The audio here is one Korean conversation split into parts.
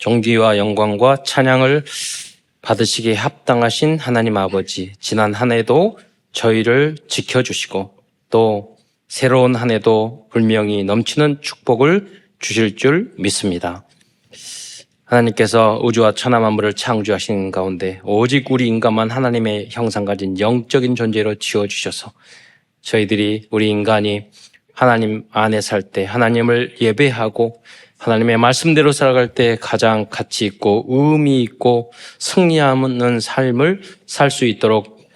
존귀와 영광과 찬양을 받으시기에 합당하신 하나님 아버지, 지난 한 해도 저희를 지켜주시고 또 새로운 한 해도 분명히 넘치는 축복을 주실 줄 믿습니다. 하나님께서 우주와 천하 만물을 창조하신 가운데 오직 우리 인간만 하나님의 형상 가진 영적인 존재로 지어주셔서 저희들이 우리 인간이 하나님 안에 살 때 하나님을 예배하고 하나님의 말씀대로 살아갈 때 가장 가치 있고 의미 있고 승리하는 삶을 살 수 있도록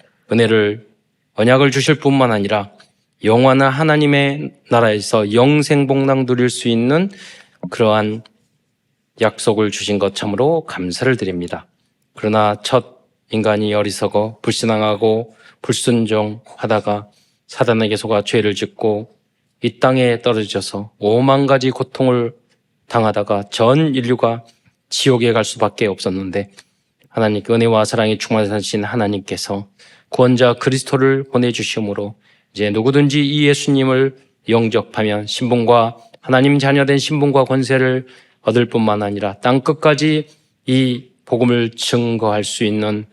언약을 주실 뿐만 아니라 영원한 하나님의 나라에서 영생복락 누릴 수 있는 그러한 약속을 주신 것 참으로 감사를 드립니다. 그러나 첫 인간이 어리석어 불신앙하고 불순종하다가 사단에게 속아 죄를 짓고 이 땅에 떨어져서 5만 가지 고통을 당하다가 전 인류가 지옥에 갈 수밖에 없었는데 하나님께 은혜와 사랑이 충만하신 하나님께서 구원자 그리스도를 보내주심으로 이제 누구든지 이 예수님을 영접하면 신분과 하나님 자녀된 신분과 권세를 얻을 뿐만 아니라 땅끝까지 이 복음을 증거할 수 있는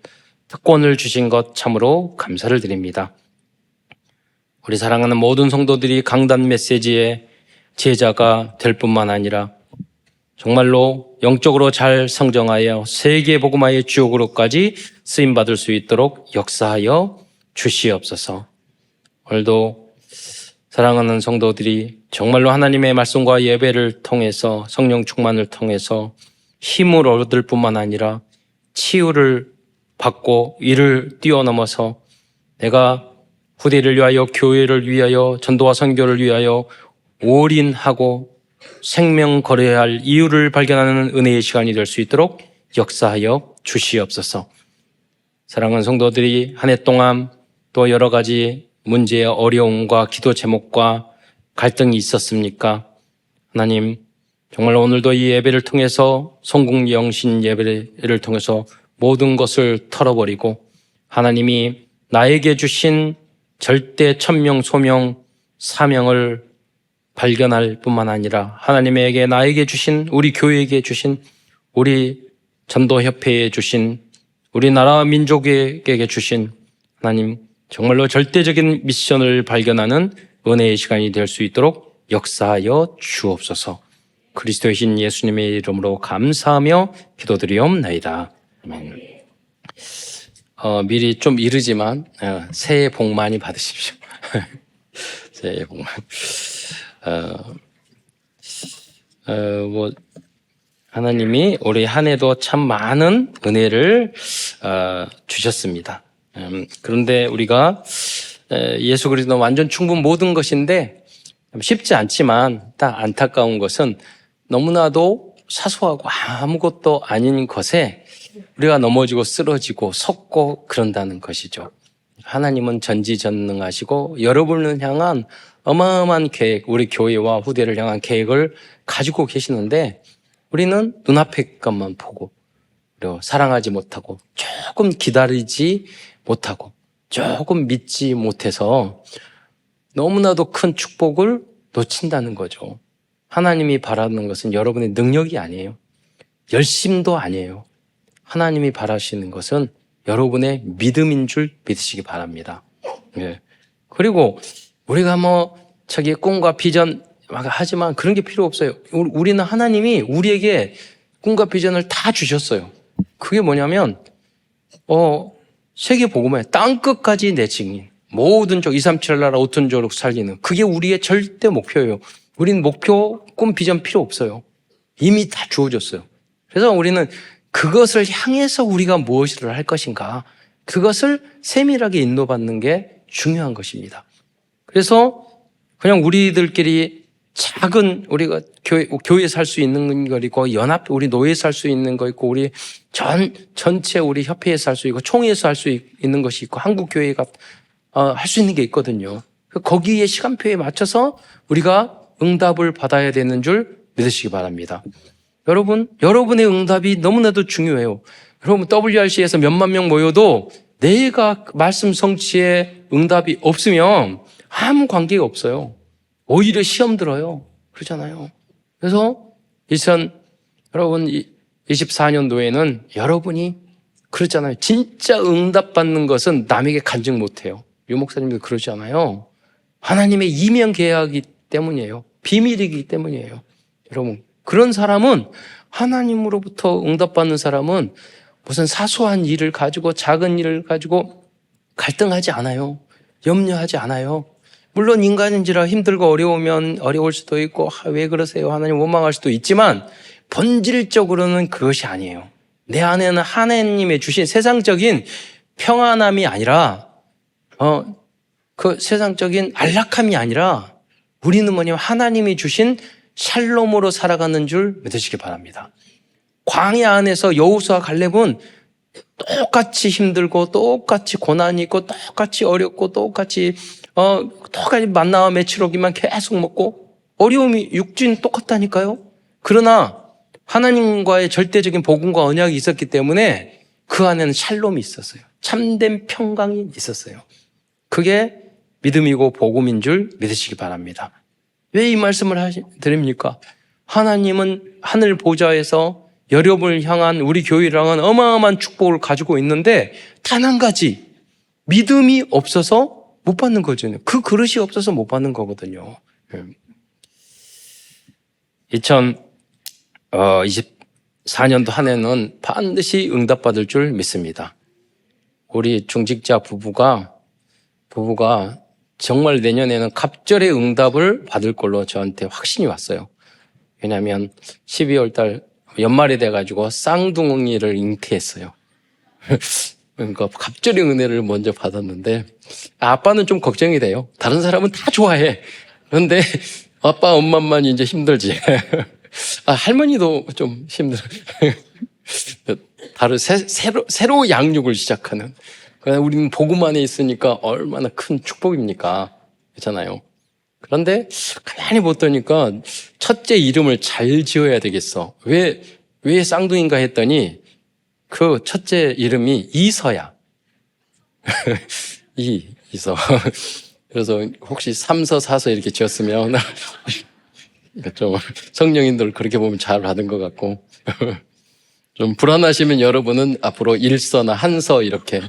특권을 주신 것 참으로 감사를 드립니다. 우리 사랑하는 모든 성도들이 강단 메시지의 제자가 될 뿐만 아니라 정말로 영적으로 잘 성장하여 세계 복음화의 주역으로까지 쓰임받을 수 있도록 역사하여 주시옵소서. 오늘도 사랑하는 성도들이 정말로 하나님의 말씀과 예배를 통해서 성령 충만을 통해서 힘을 얻을 뿐만 아니라 치유를 받고 이를 뛰어넘어서 내가 후대를 위하여 교회를 위하여 전도와 선교를 위하여 올인하고 생명 걸어야 할 이유를 발견하는 은혜의 시간이 될 수 있도록 역사하여 주시옵소서. 사랑하는 성도들이 한 해 동안 또 여러 가지 문제의 어려움과 기도 제목과 갈등이 있었습니까? 하나님, 정말 오늘도 이 예배를 통해서 성국영신 예배를 통해서 모든 것을 털어버리고 하나님이 나에게 주신 절대 천명 소명 사명을 발견할 뿐만 아니라 하나님에게 나에게 주신 우리 교회에게 주신 우리 전도협회에 주신 우리나라 민족에게 주신 하나님 정말로 절대적인 미션을 발견하는 은혜의 시간이 될 수 있도록 역사하여 주옵소서. 그리스도의 신 예수님의 이름으로 감사하며 기도드리옵나이다. 아멘. 미리 좀 이르지만 새해 복 많이 받으십시오. 새해 복 많이. 하나님이 우리 한 해도 참 많은 은혜를 주셨습니다. 그런데 우리가 예수 그리스도 완전 충분 모든 것인데 쉽지 않지만 딱 안타까운 것은 너무나도 사소하고 아무것도 아닌 것에 우리가 넘어지고 쓰러지고 섰고 그런다는 것이죠. 하나님은 전지전능하시고 여러분을 향한 어마어마한 계획, 우리 교회와 후대를 향한 계획을 가지고 계시는데 우리는 눈앞의 것만 보고 그리고 사랑하지 못하고 조금 기다리지 못하고 조금 믿지 못해서 너무나도 큰 축복을 놓친다는 거죠. 하나님이 바라는 것은 여러분의 능력이 아니에요. 열심도 아니에요. 하나님이 바라시는 것은 여러분의 믿음인 줄 믿으시기 바랍니다. 예. 그리고 우리가 꿈과 비전 하지만 그런 게 필요 없어요. 우리는 하나님이 우리에게 꿈과 비전을 다 주셨어요. 그게 뭐냐면 세계 복음화에 땅끝까지 내 증인 모든 족 237 나라 5천조로 살리는 그게 우리의 절대 목표예요. 우리는 목표, 꿈, 비전 필요 없어요. 이미 다 주어졌어요. 그래서 우리는 그것을 향해서 우리가 무엇을 할 것인가 그것을 세밀하게 인도받는 게 중요한 것입니다. 그래서 그냥 우리들끼리 작은 우리가 교회에 살 수 있는 거 있고 연합 우리 노예에 살 수 있는 거 있고 우리 전체 우리 협회에 살 수 있고 총회에서 할 수 있는 것이 있고 한국 교회가 할 수 있는 게 있거든요. 거기에 시간표에 맞춰서 우리가 응답을 받아야 되는 줄 믿으시기 바랍니다. 여러분의 응답이 너무나도 중요해요. 여러분 WRC에서 몇만 명 모여도 내가 말씀 성취에 응답이 없으면 아무 관계가 없어요. 오히려 시험 들어요. 그러잖아요. 그래서 여러분 24년도에는 여러분이 그렇잖아요. 진짜 응답받는 것은 남에게 간증 못해요. 유 목사님도 그러잖아요. 하나님의 이면 계약이기 때문이에요. 비밀이기 때문이에요. 여러분, 그런 사람은 하나님으로부터 응답받는 사람은 무슨 사소한 일을 가지고 작은 일을 가지고 갈등하지 않아요. 염려하지 않아요. 물론 인간인지라 힘들고 어려울 수도 있고 왜 그러세요? 하나님 원망할 수도 있지만 본질적으로는 그것이 아니에요. 내 안에는 하나님의 주신 세상적인 평안함이 아니라 그 세상적인 안락함이 아니라 우리는 뭐냐면 하나님이 주신 샬롬으로 살아가는 줄 믿으시기 바랍니다. 광야 안에서 여호수아 갈렙은 똑같이 힘들고 똑같이 고난이 있고 똑같이 어렵고 똑같이 만나와 메추라기만 계속 먹고 어려움이 육진 똑같다니까요. 그러나 하나님과의 절대적인 복음과 언약이 있었기 때문에 그 안에는 샬롬이 있었어요. 참된 평강이 있었어요. 그게 믿음이고 복음인 줄 믿으시기 바랍니다. 왜 이 말씀을 드립니까? 하나님은 하늘 보좌에서 여러분을 향한 우리 교회를 향한 어마어마한 축복을 가지고 있는데 단 한 가지 믿음이 없어서 못 받는 거죠. 그 그릇이 없어서 못 받는 거거든요. 2024년도 한 해는 반드시 응답받을 줄 믿습니다. 우리 중직자 부부가 정말 내년에는 갑절의 응답을 받을 걸로 저한테 확신이 왔어요. 왜냐하면 12월 달 연말이 돼가지고 쌍둥이를 잉태했어요. 그러니까 갑절의 은혜를 먼저 받았는데 아빠는 좀 걱정이 돼요. 다른 사람은 다 좋아해. 그런데 아빠 엄마만 이제 힘들지. 할머니도 좀 힘들어. 다른 새로 양육을 시작하는. 우리는 복음 안에 있으니까 얼마나 큰 축복입니까? 그렇잖아요. 그런데 가만히 보더니까 첫째 이름을 잘 지어야 되겠어. 왜 쌍둥이인가 했더니 그 첫째 이름이 이서야. 이서. 그래서 혹시 3서 4서 이렇게 지었으면 좀 성령님들 그렇게 보면 잘 받은 것 같고 좀 불안하시면 여러분은 앞으로 1서나 한서 이렇게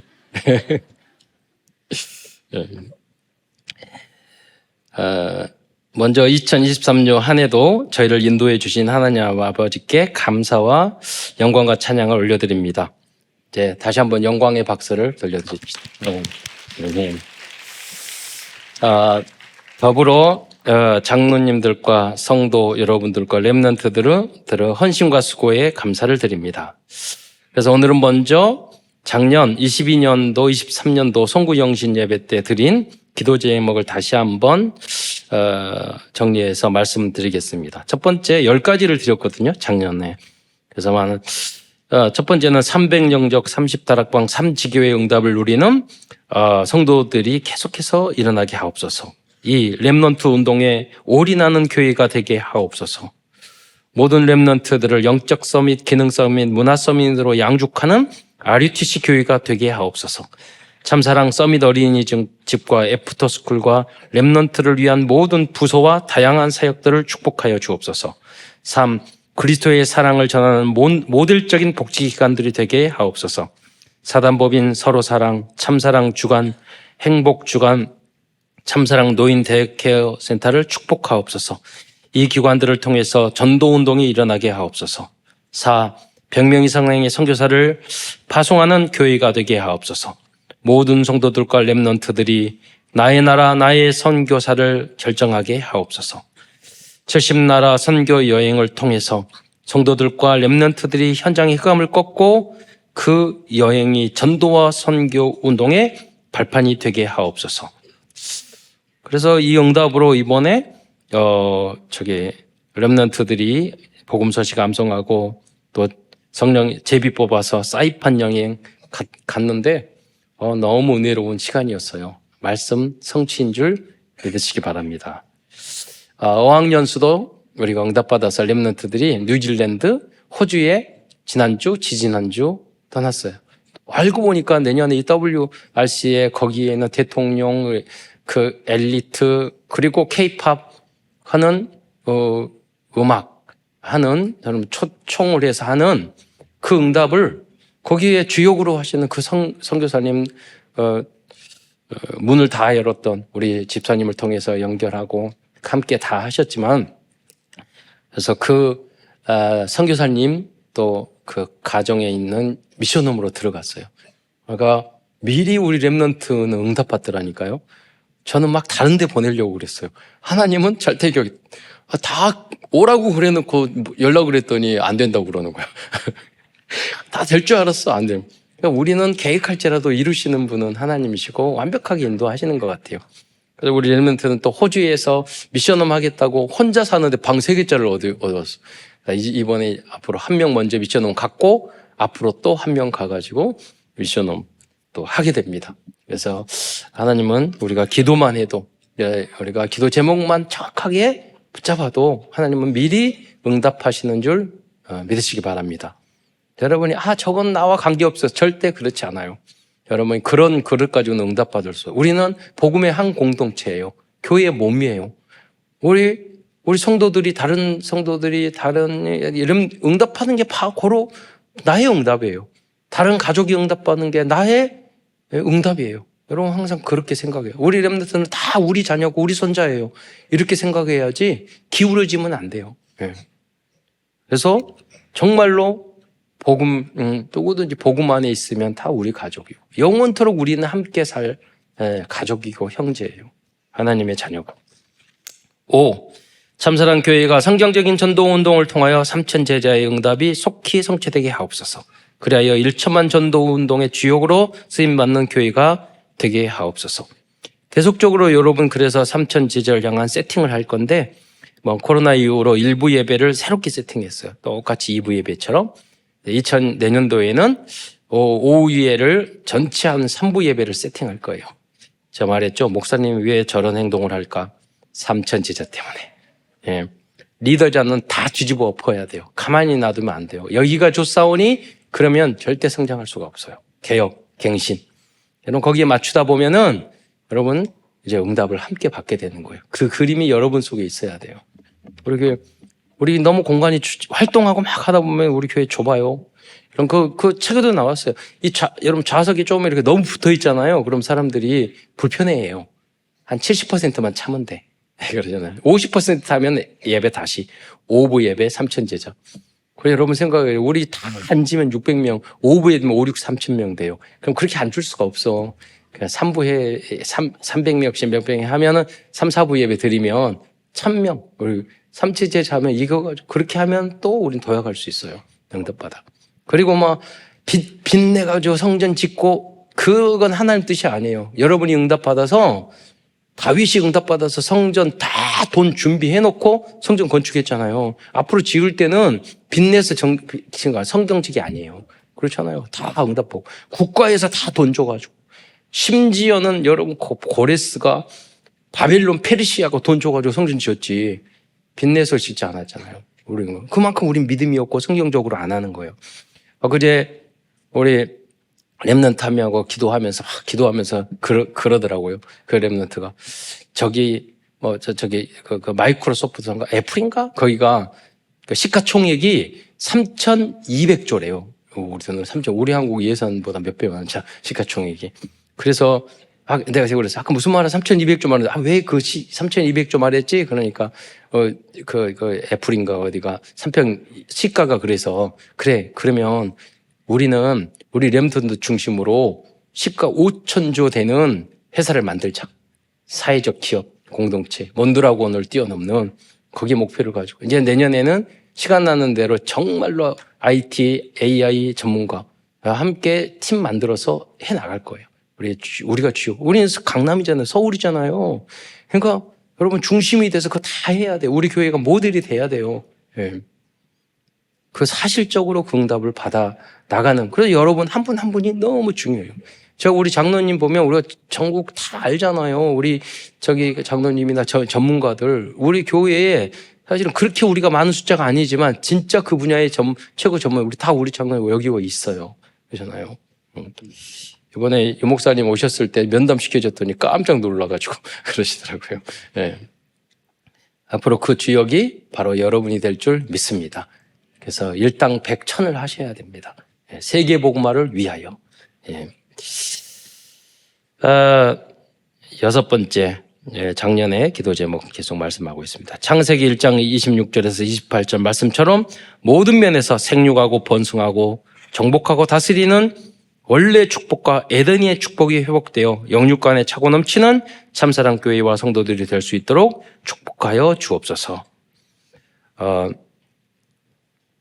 먼저 2023년 한 해도 저희를 인도해 주신 하나님 아버지께 감사와 영광과 찬양을 올려드립니다. 이제 다시 한번 영광의 박수를 들려드립시다. 더불어 장로님들과 성도 여러분들과 렘넌트들의 헌신과 수고에 감사를 드립니다. 그래서 오늘은 먼저 작년 22년도, 23년도 송구영신 예배 때 드린 기도 제목을 다시 한번 정리해서 말씀드리겠습니다. 첫 번째 10가지를 드렸거든요, 작년에. 그래서 첫 번째는 300영적 30다락방 3지교의 응답을 누리는 성도들이 계속해서 일어나게 하옵소서. 이 렘넌트 운동에 올인하는 교회가 되게 하옵소서. 모든 렘넌트들을 영적 서밋, 기능 서밋, 문화 서밋으로 양육하는 RUTC 교회가 되게 하옵소서. 참사랑 서밋 어린이집과 애프터스쿨과 렘넌트를 위한 모든 부서와 다양한 사역들을 축복하여 주옵소서. 3. 그리스도의 사랑을 전하는 모델적인 복지기관들이 되게 하옵소서. 사단법인 서로사랑, 참사랑 주간, 행복주간, 참사랑 노인 데이케어 센터를 축복하옵소서. 이 기관들을 통해서 전도운동이 일어나게 하옵소서. 4. 100명 이상의 선교사를 파송하는 교회가 되게 하옵소서. 모든 성도들과 렘넌트들이 나의 나라 나의 선교사를 결정하게 하옵소서. 70나라 선교 여행을 통해서 성도들과 렘넌트들이 현장의 흑암을 꺾고 그 여행이 전도와 선교 운동의 발판이 되게 하옵소서. 그래서 이 응답으로 이번에 렘넌트들이 복음 소식 암송하고 또 성령 제비 뽑아서 사이판 여행 갔는데 너무 은혜로운 시간이었어요. 말씀 성취인 줄 믿으시기 바랍니다. 어학연수도 우리가 응답받아서 렘넌트들이 뉴질랜드, 호주에 지난주, 지지난주 떠났어요. 알고 보니까 내년에 이 WRC에 거기에는 대통령, 그 엘리트, 그리고 K-팝 하는 음악 하는, 여러분 초청을 해서 하는 그 응답을 거기에 주역으로 하시는 그 선교사님, 문을 다 열었던 우리 집사님을 통해서 연결하고 함께 다 하셨지만, 그래서 그 선교사님 또 그 가정에 있는 미션홈으로 들어갔어요. 그러니까 미리 우리 렘넌트는 응답받더라니까요. 저는 막 다른 데 보내려고 그랬어요. 하나님은 잘태기 다 오라고 그래놓고 연락을 했더니 안 된다고 그러는 거야. 다 될 줄 알았어. 안 돼요. 그러니까 우리는 계획할지라도 이루시는 분은 하나님이시고 완벽하게 인도하시는 것 같아요. 그래서 우리 렘넌트는 또 호주에서 미션홈 하겠다고 혼자 사는데 방 3개짜리를 얻었어. 이번에 앞으로 한 명 먼저 미션홈 갔고 앞으로 또 한 명 가가지고 미션홈 또 하게 됩니다. 그래서 하나님은 우리가 기도만 해도, 우리가 기도 제목만 정확하게 붙잡아도 하나님은 미리 응답하시는 줄 믿으시기 바랍니다. 여러분이 저건 나와 관계없어, 절대 그렇지 않아요. 여러분이 그런 그릇 가지고는 응답받을 수 없어요. 우리는 복음의 한 공동체예요. 교회의 몸이에요. 우리 성도들이, 다른 성도들이 다른 이런 응답하는 게 고로 나의 응답이에요. 다른 가족이 응답받는 게 나의 응답이에요. 여러분 항상 그렇게 생각해요. 우리 렘넌트는 다 우리 자녀고 우리 손자예요. 이렇게 생각해야지 기울어지면 안 돼요. 그래서 정말로 누구든지 복음 안에 있으면 다 우리 가족이고, 영원토록 우리는 함께 살 가족이고 형제예요. 하나님의 자녀가. 5. 참사랑 교회가 성경적인 전도 운동을 통하여 3천 제자의 응답이 속히 성취되게 하옵소서. 그리하여 1천만 전도 운동의 주역으로 쓰임받는 교회가 되게 하옵소서. 계속적으로 여러분, 그래서 3천 제자를 향한 세팅을 할 건데, 코로나 이후로 일부 예배를 새롭게 세팅했어요. 똑같이 2부 예배처럼. 내년도에는 오후 예배를 전체 한 3부 예배를 세팅할 거예요. 제가 말했죠. 목사님이 왜 저런 행동을 할까? 3천 제자 때문에. 리더자는 다 뒤집어 엎어야 돼요. 가만히 놔두면 안 돼요. 여기가 좋사오니 그러면 절대 성장할 수가 없어요. 개혁, 갱신. 여러분 거기에 맞추다 보면은 여러분 이제 응답을 함께 받게 되는 거예요. 그 그림이 여러분 속에 있어야 돼요. 우리 너무 공간이 활동하고 막 하다 보면 우리 교회 좁아요. 그럼 그 책에도 나왔어요. 여러분 좌석이 좀 이렇게 너무 붙어 있잖아요. 그럼 사람들이 불편해해요. 한 70%만 차면 돼. 그러잖아요. 50% 타면 예배 다시. 오부 예배 3천 제자. 그래 여러분 생각해요. 우리 다 앉으면 600명, 5부에 되면 5, 6, 3천 명 돼요. 그럼 그렇게 앉을 수가 없어. 그냥 3부에 300명씩 몇 명이 하면은 3, 4부 예배 드리면 1000명. 우리 3천 제자 하면 이거 가지고 그렇게 하면 또 우린 도약할 수 있어요. 응답받아. 그리고 빚내가지고 성전 짓고 그건 하나님 뜻이 아니에요. 여러분이 응답받아서 다윗이 응답받아서 성전 다 돈 준비해놓고 성전 건축했잖아요. 앞으로 지을 때는 빚내서 성경직이 아니에요. 그렇잖아요. 다 응답하고 국가에서 다 돈 줘가지고, 심지어는 여러분 고레스가 바벨론 페르시아가 돈 줘가지고 성전 지었지 빚내서 짓지 않았잖아요. 우리는 그만큼 우린 믿음이 없고 성경적으로 안 하는 거예요. 그제 우리 렘넌트 한 명하고 기도하면서 그러더라고요. 그 렘넌트가 그 마이크로소프트인가 애플인가 거기가 그 시가총액이 3,200조래요. 우리 돈으로 우리 한국 예산보다 몇 배 많죠. 시가총액이. 그래서 내가 그래서 아까 무슨 말을 3,200조 말했는데 왜 그 3,200조 말했지? 그러니까 그 애플인가 어디가 시가가 그래서 그러면 우리 렘넌트 중심으로 시가 5,000조 되는 회사를 만들자. 사회적 기업, 공동체, 몬드라곤을 뛰어넘는 거기 목표를 가지고 이제 내년에는 시간 나는 대로 정말로 IT, AI 전문가 함께 팀 만들어서 해 나갈 거예요. 우리가 우리는 강남이잖아요. 서울이잖아요. 그러니까 여러분 중심이 돼서 그거 다 해야 돼요. 우리 교회가 모델이 돼야 돼요. 예. 그 사실적으로 그 응답을 받아 나가는. 그래서 여러분 한 분 한 분이 너무 중요해요. 우리 장로님 보면 우리가 전국 다 알잖아요. 우리 장로님이나 전문가들. 우리 교회에 사실은 그렇게 우리가 많은 숫자가 아니지만 진짜 그 분야의 최고 전문 우리 장로님 여기 있어요. 그러잖아요. 이번에 유 목사님 오셨을 때 면담 시켜줬더니 깜짝 놀라가지고 그러시더라고요. 네. 앞으로 그 주역이 바로 여러분이 될 줄 믿습니다. 그래서 일당 백천을 하셔야 됩니다. 세계 복음화를 위하여. 여섯 번째, 작년에 기도 제목 계속 말씀하고 있습니다. 창세기 1장 26절에서 28절 말씀처럼 모든 면에서 생육하고 번성하고 정복하고 다스리는 원래 축복과 에덴의 축복이 회복되어 영육간에 차고 넘치는 참사랑 교회와 성도들이 될 수 있도록 축복하여 주옵소서.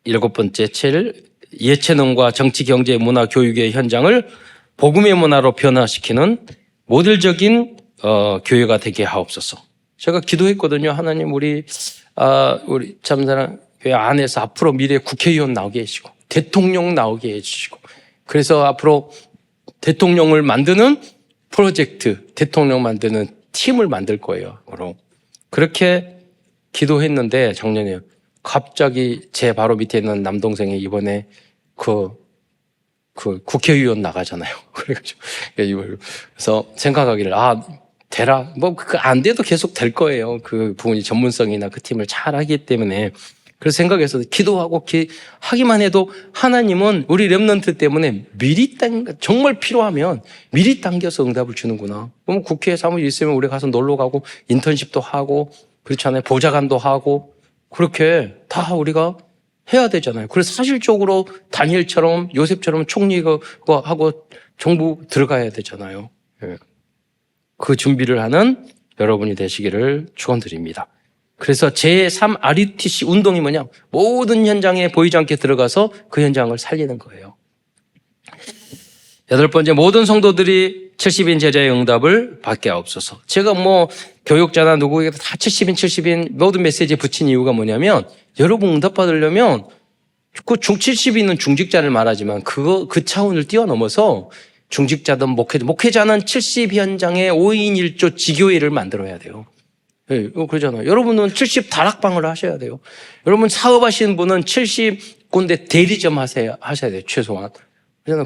일곱 번째, 예체능과 정치, 경제, 문화, 교육의 현장을 복음의 문화로 변화시키는 모델적인 교회가 되게 하옵소서. 제가 기도했거든요. 하나님, 우리 참사랑 교회 안에서 앞으로 미래 국회의원 나오게 해주시고 대통령 나오게 해주시고, 그래서 앞으로 대통령을 만드는 프로젝트, 대통령 만드는 팀을 만들 거예요. 그렇게 기도했는데 작년에 갑자기 제 바로 밑에 있는 남동생이 이번에 그 국회의원 나가잖아요. 그래서 생각하기를, 되라. 안 돼도 계속 될 거예요. 그 부분이 전문성이나 그 팀을 잘 하기 때문에. 그래서 생각해서 기도하고 하기만 해도 하나님은 우리 렘넌트 때문에 정말 필요하면 미리 당겨서 응답을 주는구나. 그럼 국회에 사무실 있으면 우리 가서 놀러 가고 인턴십도 하고 그렇잖아요. 보좌관도 하고 그렇게 다 우리가 해야 되잖아요. 그래서 사실적으로 다니엘처럼 요셉처럼 총리가 하고 정부 들어가야 되잖아요. 그 준비를 하는 여러분이 되시기를 축원드립니다. 그래서 제3 RUTC 운동이 뭐냐? 모든 현장에 보이지 않게 들어가서 그 현장을 살리는 거예요. 여덟 번째, 모든 성도들이 70인 제자의 응답을 받게 하옵소서. 제가 교육자나 누구에게도 다 70인 모든 메시지에 붙인 이유가 뭐냐면, 여러분 응답 받으려면 그 70인은 중직자를 말하지만 그 차원을 뛰어넘어서 중직자든 목회자는 70 현장에 5인 1조 지교회를 만들어야 돼요. 네, 그러잖아요. 여러분은 70 다락방을 하셔야 돼요. 여러분 사업하시는 분은 70군데 대리점 하셔야 돼요. 최소한.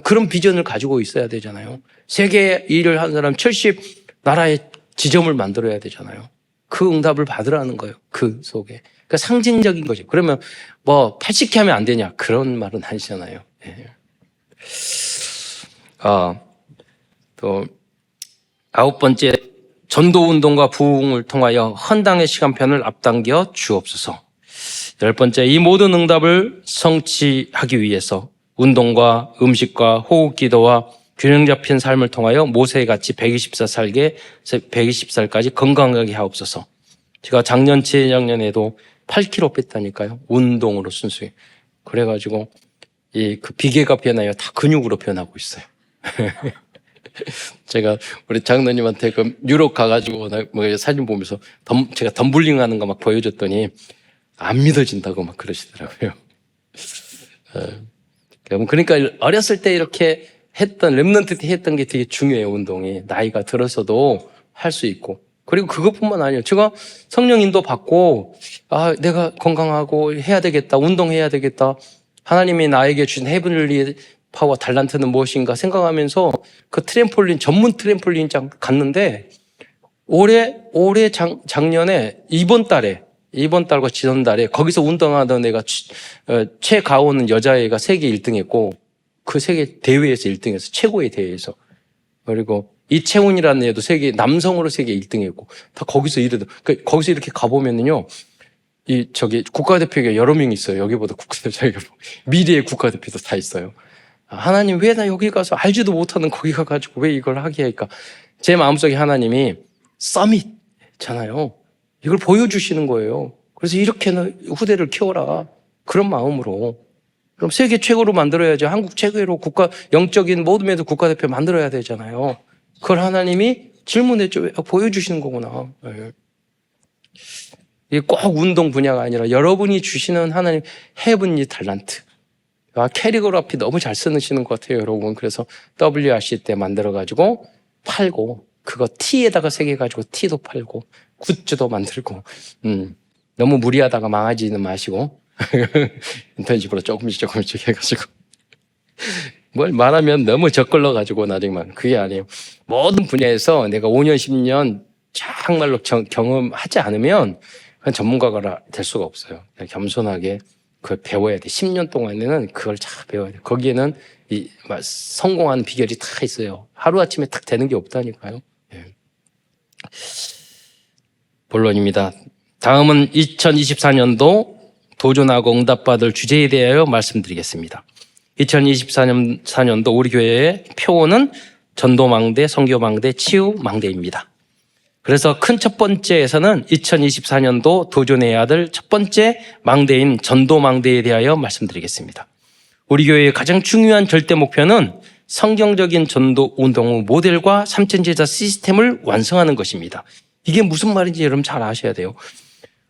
그런 비전을 가지고 있어야 되잖아요. 세계 일을 한 사람 70 나라의 지점을 만들어야 되잖아요. 그 응답을 받으라는 거예요. 그 속에. 그러니까 상징적인 거죠. 그러면 80개 하면 안 되냐? 그런 말은 아니잖아요. 네. 또 아홉 번째, 전도운동과 부흥을 통하여 헌당의 시간편을 앞당겨 주옵소서. 열 번째, 이 모든 응답을 성취하기 위해서 운동과 음식과 호흡기도와 균형 잡힌 삶을 통하여 모세같이 124살까지 건강하게 하옵소서. 제가 작년, 재작년에도 8kg 뺐다니까요. 운동으로 순수히. 그래가지고 그 비계가 변하여 다 근육으로 변하고 있어요. 제가 우리 장로님한테 유럽 가가지고 사진 보면서 제가 덤블링 하는 거 막 보여줬더니 안 믿어진다고 막 그러시더라고요. 그러니까 어렸을 때 이렇게 렘넌트 때 했던 게 되게 중요해요. 운동이. 나이가 들어서도 할 수 있고. 그리고 그것뿐만 아니에요. 제가 성령 인도 받고 내가 건강하고 해야 되겠다. 운동해야 되겠다. 하나님이 나에게 주신 헤븐리 파워 달란트는 무엇인가 생각하면서 그 전문 트램폴린장 갔는데 올해 작년에 이번 달과 지난달에 거기서 운동하던 애가 최가오는 여자애가 세계 1등 했고 그 세계 대회에서 1등 했어. 최고의 대회에서. 그리고 이채훈이라는 애도 남성으로 세계 1등 했고 다 거기서 거기서 이렇게 가보면은요. 국가대표가 여러 명 있어요. 여기보다 국가대표, 미래의 국가대표도 다 있어요. 하나님 왜 나 여기 가서 알지도 못하는 거기 가가지고 왜 이걸 하게 할까? 제 마음속에 하나님이 서밋잖아요. 이걸 보여주시는 거예요. 그래서 이렇게는 후대를 키워라. 그런 마음으로. 그럼 세계 최고로 만들어야죠. 한국 최고로 영적인 모든 면에서 국가대표 만들어야 되잖아요. 그걸 하나님이 질문했죠. 보여주시는 거구나. 이게 꼭 운동 분야가 아니라 여러분이 주시는 하나님 헤븐리 달란트. 캐리그라피 너무 잘 쓰시는 것 같아요, 여러분. 그래서 WRC 때 만들어가지고 팔고, 그거 티에다가 새겨가지고 티도 팔고, 굿즈도 만들고, 너무 무리하다가 망하지는 마시고, 인턴십으로 조금씩 해가지고. 뭘 말하면 너무 적글러가지고 나중에 그게 아니에요. 모든 분야에서 내가 5년, 10년 정말로 경험하지 않으면 그냥 전문가가 될 수가 없어요. 그냥 겸손하게 그걸 배워야 돼. 10년 동안에는 그걸 잘 배워야 돼. 거기에는 성공하는 비결이 다 있어요. 하루아침에 탁 되는 게 없다니까요. 예. 본론입니다. 다음은 2024년도 도전하고 응답받을 주제에 대하여 말씀드리겠습니다. 2024년도 우리 교회의 표어는 전도망대, 선교망대, 치유망대입니다. 그래서 큰 첫 번째에서는 2024년도 도전해야 될 첫 번째 망대인 전도망대에 대하여 말씀드리겠습니다. 우리 교회의 가장 중요한 절대 목표는 성경적인 전도 운동 모델과 삼천제자 시스템을 완성하는 것입니다. 이게 무슨 말인지 여러분 잘 아셔야 돼요.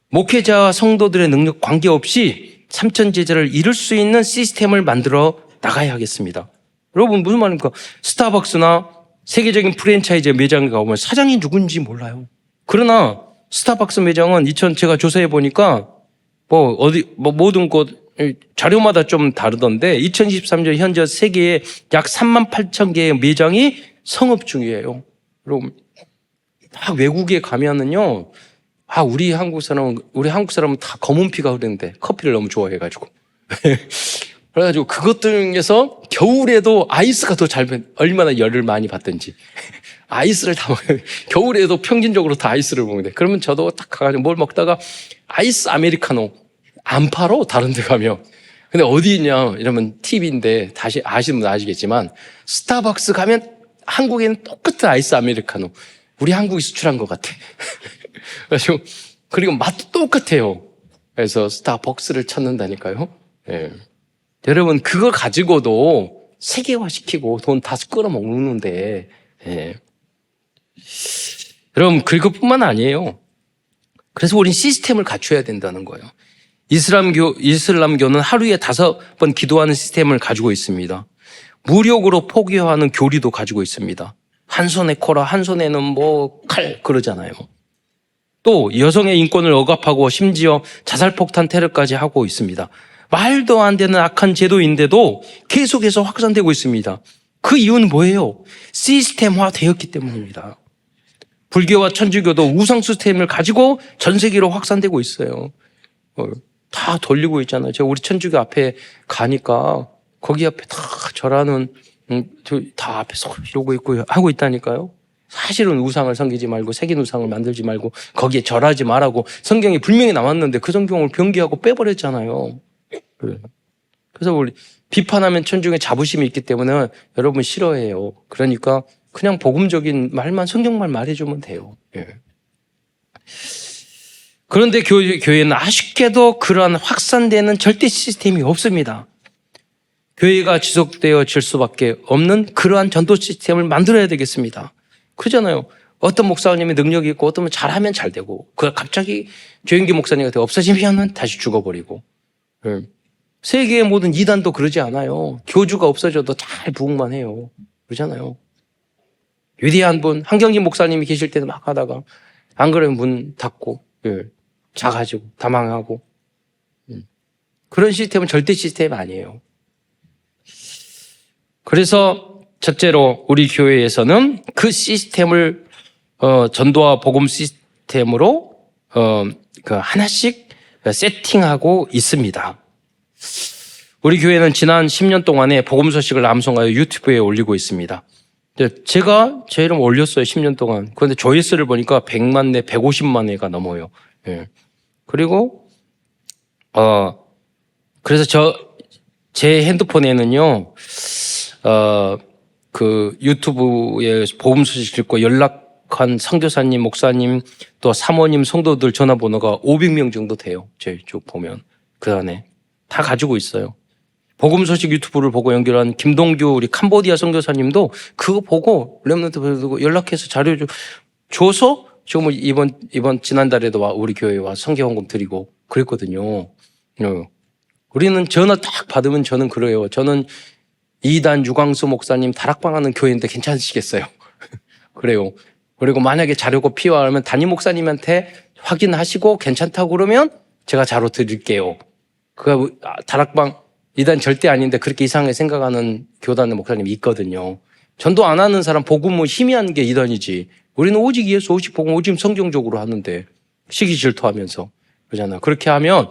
목회자와 성도들의 능력 관계없이 삼천제자를 이룰 수 있는 시스템을 만들어 나가야 하겠습니다. 여러분 무슨 말입니까? 스타벅스나 세계적인 프랜차이즈 매장에 가보면 사장이 누군지 몰라요. 그러나 스타벅스 매장은 제가 조사해 보니까 모든 곳 자료마다 좀 다르던데 2023년 현재 세계에 약 38,000개의 매장이 성업 중이에요. 여러분 다 외국에 가면은요. 우리 한국 사람은 다 검은 피가 흐르는데 커피를 너무 좋아해가지고. 그래가지고 그것 중에서 겨울에도 아이스가 더 얼마나 열을 많이 받든지. 아이스를 다 먹어요. 겨울에도 평균적으로 다 아이스를 먹는데. 그러면 저도 딱 가가지고 뭘 먹다가 아이스 아메리카노 안 팔어, 다른 데 가면. 근데 어디 있냐, 이러면 팁인데, 다시 아시는 분 아시겠지만, 스타벅스 가면 한국에는 똑같은 아이스 아메리카노. 우리 한국이 수출한 것 같아. 그리고 맛도 똑같아요. 그래서 스타벅스를 찾는다니까요. 네. 여러분, 그거 가지고도 세계화시키고 돈 다 끌어먹는데, 네. 여러분, 그것뿐만 아니에요. 그래서 우린 시스템을 갖춰야 된다는 거예요. 이슬람교는 하루에 5번 기도하는 시스템을 가지고 있습니다. 무력으로 포기하는 교리도 가지고 있습니다. 한 손에 코라, 한 손에는 칼 그러잖아요. 또 여성의 인권을 억압하고 심지어 자살폭탄 테러까지 하고 있습니다. 말도 안 되는 악한 제도인데도 계속해서 확산되고 있습니다. 그 이유는 뭐예요? 시스템화 되었기 때문입니다. 불교와 천주교도 우상 시스템을 가지고 전 세계로 확산되고 있어요. 다 돌리고 있잖아요. 제가 우리 천주교 앞에 가니까 거기 앞에 다 절하는 다 앞에서 이러고 있고 하고 있다니까요. 사실은 우상을 섬기지 말고 새긴 우상을 만들지 말고 거기에 절하지 말라고 성경에 분명히 나왔는데 그 성경을 변기하고 빼버렸잖아요. 그래서 우리 비판하면 천중에 자부심이 있기 때문에 여러분 싫어해요. 그러니까 그냥 복음적인 말만 성경말 말해주면 돼요. 예. 그런데 교회는 아쉽게도 그러한 확산되는 절대 시스템이 없습니다. 교회가 지속되어질 수밖에 없는 그러한 전도 시스템을 만들어야 되겠습니다. 그러잖아요. 어떤 목사님이 능력이 있고 어떤 잘하면 잘 되고 그가 갑자기 조영기 목사님 같은 없어지면 다시 죽어버리고. 세계의 모든 이단도 그러지 않아요. 교주가 없어져도 잘 부흥만 해요. 그러잖아요. 위대한 분 한경진 목사님이 계실 때는 막 하다가 안 그러면 문 닫고 작아지고 다 망하고 그런 시스템은 절대 시스템 아니에요. 그래서 첫째로 우리 교회에서는 그 시스템을 전도와 복음 시스템으로 하나씩 세팅하고 있습니다. 우리 교회는 지난 10년 동안에 복음 소식을 암송하여 유튜브에 올리고 있습니다. 제가 제 이름 올렸어요. 10년 동안. 그런데 조회수를 보니까 100만 회, 150만 회가 넘어요. 예. 그리고 그래서 제 핸드폰에는요. 그 유튜브에 복음 소식 듣고 연락한 선교사님, 목사님, 또 사모님, 성도들 전화번호가 500명 정도 돼요. 제 쭉 보면 그 안에 다 가지고 있어요. 복음 소식 유튜브를 보고 연결한 김동규 우리 캄보디아 선교사님도 그거 보고 렘넌트 보고 연락해서 자료 줘서 지금 이번 지난달에도 우리 교회에 와 성경헌금 드리고 그랬거든요. 우리는 전화 딱 받으면 저는 그래요. 저는 이단 유광수 목사님 다락방 하는 교회인데 괜찮으시겠어요? 그래요. 그리고 만약에 자료가 필요하면 담임 목사님한테 확인하시고 괜찮다고 그러면 제가 자료 드릴게요. 그 다락방 이단 절대 아닌데 그렇게 이상하게 생각하는 교단의 목사님이 있거든요. 전도 안 하는 사람 복음은 희미한 게 이단이지. 우리는 오직 예수, 오직 복음, 오직 성경적으로 하는데 시기 질투하면서. 그러잖아요. 그렇게 하면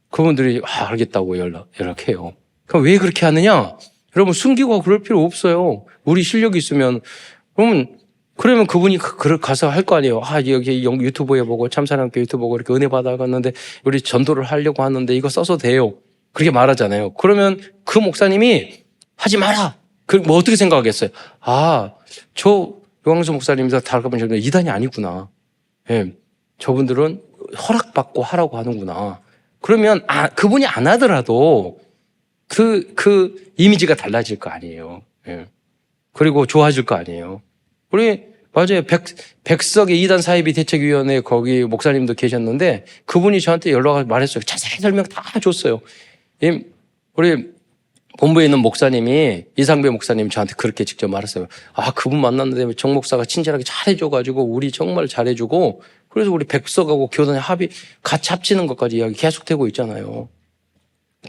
그분들이 알겠다고 연락해요. 그럼 왜 그렇게 하느냐? 여러분 숨기고 그럴 필요 없어요. 우리 실력이 있으면 그러면 그분이 가서 할 거 아니에요. 여기 유튜브에 보고 참사랑교회 유튜브 보고 이렇게 은혜 받아갔는데 우리 전도를 하려고 하는데 이거 써서 돼요. 그렇게 말하잖아요. 그러면 그 목사님이 하지 마라. 뭐 어떻게 생각하겠어요? 저 요광수 목사님이다 달가본 이단이 아니구나. 예, 저분들은 허락받고 하라고 하는구나. 그러면 그분이 안 하더라도 그 이미지가 달라질 거 아니에요. 예. 그리고 좋아질 거 아니에요. 우리 맞아요. 백석의 이단 사이비 대책위원회 거기 목사님도 계셨는데 그분이 저한테 연락을 말했어요. 자세히 설명 다 줬어요. 우리 본부에 있는 목사님이 이상배 목사님이 저한테 그렇게 직접 말했어요. 그분 만났는데 정 목사가 친절하게 잘해줘가지고 우리 정말 잘해주고 그래서 우리 백석하고 교단의 같이 합치는 것까지 이야기 계속되고 있잖아요.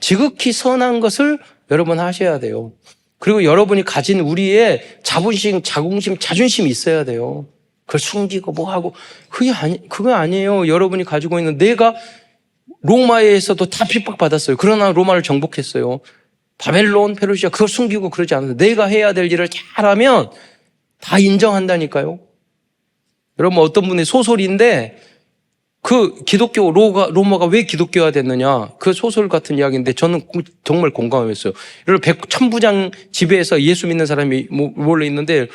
지극히 선한 것을 여러분 하셔야 돼요. 그리고 여러분이 가진 우리의 자부심, 자긍심, 자존심이 있어야 돼요. 그걸 숨기고 뭐 하고 그거 아니에요. 여러분이 가지고 있는 내가 로마에서도 다 핍박받았어요. 그러나 로마를 정복했어요. 바벨론, 페르시아 그걸 숨기고 그러지 않아요. 내가 해야 될 일을 잘하면 다 인정한다니까요. 여러분 어떤 분의 소설인데 그 기독교 로마가 왜 기독교화 됐느냐 그 소설 같은 이야기인데 저는 정말 공감했어요. 여러분 천부장 집에서 예수 믿는 사람이 몰려 있는데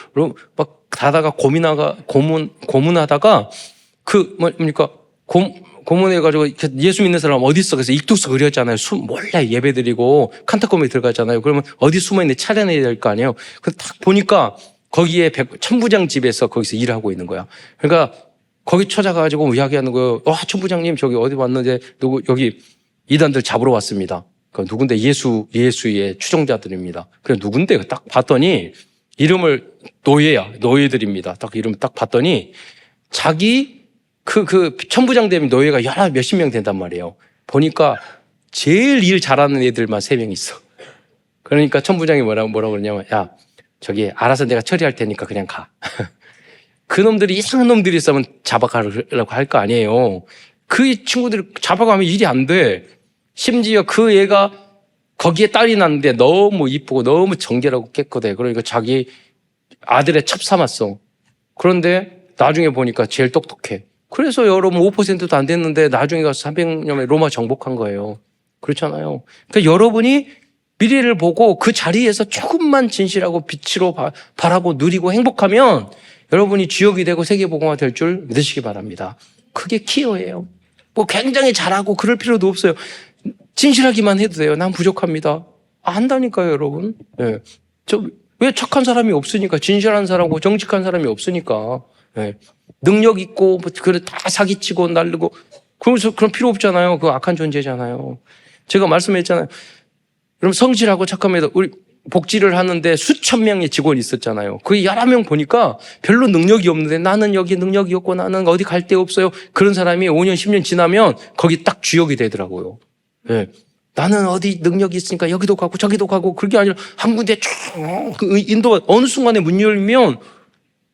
막 가다가 고문하다가 고문해가지고 예수 믿는 사람 어디 있어? 그래서 익투스 그렸잖아요. 몰래 예배드리고 칸타콤에 들어갔잖아요. 그러면 어디 숨어있는데 찾아내야 될 거 아니에요. 그래서 딱 보니까 거기에 천부장 집에서 거기서 일하고 있는 거야. 그러니까 거기 찾아가가지고 이야기하는 거예요. 천부장님 저기 어디 왔는데 여기 이단들 잡으러 왔습니다. 그 누군데 예수의 추종자들입니다. 그래 누군데 딱 봤더니 이름을 노예들입니다. 딱 이름 딱 봤더니 자기 그 천부장 되면 노예가 몇십 명 된단 말이에요. 보니까 제일 일 잘하는 애들만 3명 있어. 그러니까 천부장이 뭐라고 그러냐면 야 저기 알아서 내가 처리할 테니까 그냥 가. 그놈들이 이상한 놈들이 있으면 잡아가려고 할 거 아니에요. 그 친구들이 잡아가면 일이 안 돼. 심지어 그 애가 거기에 딸이 났는데 너무 이쁘고 너무 정결하고 깨끗해. 그러니까 자기 아들의 첩 삼았어. 그런데 나중에 보니까 제일 똑똑해. 그래서 여러분 5%도 안 됐는데 나중에 가서 300년에 로마 정복한 거예요. 그렇잖아요. 그러니까 여러분이 미래를 보고 그 자리에서 조금만 진실하고 빛으로 바라고 누리고 행복하면 여러분이 주역이 되고 세계복음화 될 줄 믿으시기 바랍니다. 그게 키워예요. 뭐 굉장히 잘하고 그럴 필요도 없어요. 진실하기만 해도 돼요. 난 부족합니다. 한다니까요, 여러분. 네. 왜 착한 사람이 없으니까, 진실한 사람하고 정직한 사람이 없으니까. 네. 능력 있고, 다 사기치고 날르고, 그런 필요 없잖아요. 그 악한 존재잖아요. 제가 말씀했잖아요. 그럼 성실하고 착하면 우리 복지를 하는데 수천 명의 직원이 있었잖아요. 그 여러 명 보니까 별로 능력이 없는데 나는 여기 능력이 없고 나는 어디 갈 데 없어요. 그런 사람이 5년, 10년 지나면 거기 딱 주역이 되더라고요. 네. 나는 어디 능력이 있으니까 여기도 가고 저기도 가고 그게 아니라 한 군데 쭉 인도가 어느 순간에 문 열면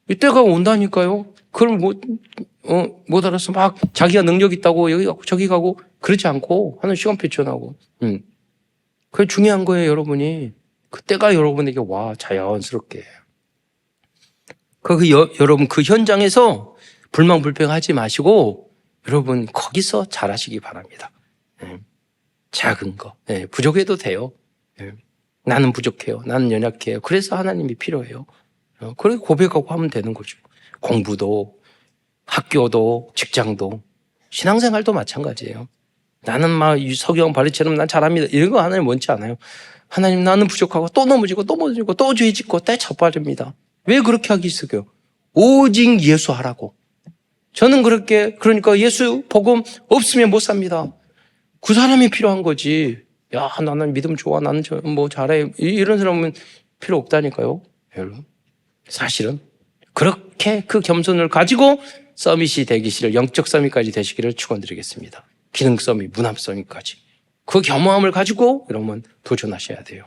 이때가 온다니까요. 그걸 못 알아서 막 자기가 능력 있다고 여기 가고 저기 가고 그러지 않고 하는 시간표 정하고. 그게 중요한 거예요, 여러분이. 그때가 여러분에게 자연스럽게. 여러분 그 현장에서 불평하지 마시고 여러분 거기서 잘하시기 바랍니다. 작은 거. 부족해도 돼요. 나는 부족해요. 나는 연약해요. 그래서 하나님이 필요해요. 그렇게 고백하고 하면 되는 거죠. 공부도, 학교도, 직장도, 신앙생활도 마찬가지예요. 나는 막 서기관 바리처럼 난 잘합니다. 이런 거 하나님 원치 않아요. 하나님 나는 부족하고 또 넘어지고 또 죄 짓고 때 자빠집니다. 왜 그렇게 하기 있어요? 오직 예수 하라고. 저는 그러니까 예수 복음 없으면 못 삽니다. 그 사람이 필요한 거지. 야, 나는 믿음 좋아. 나는 뭐 잘해. 이런 사람은 필요 없다니까요. 여러분. 사실은 그렇게 그 겸손을 가지고 서밋이 되기를 영적 서밋까지 되시기를 축원드리겠습니다. 기능 서밋, 문합 서밋까지. 그 겸허함을 가지고 여러분 도전하셔야 돼요.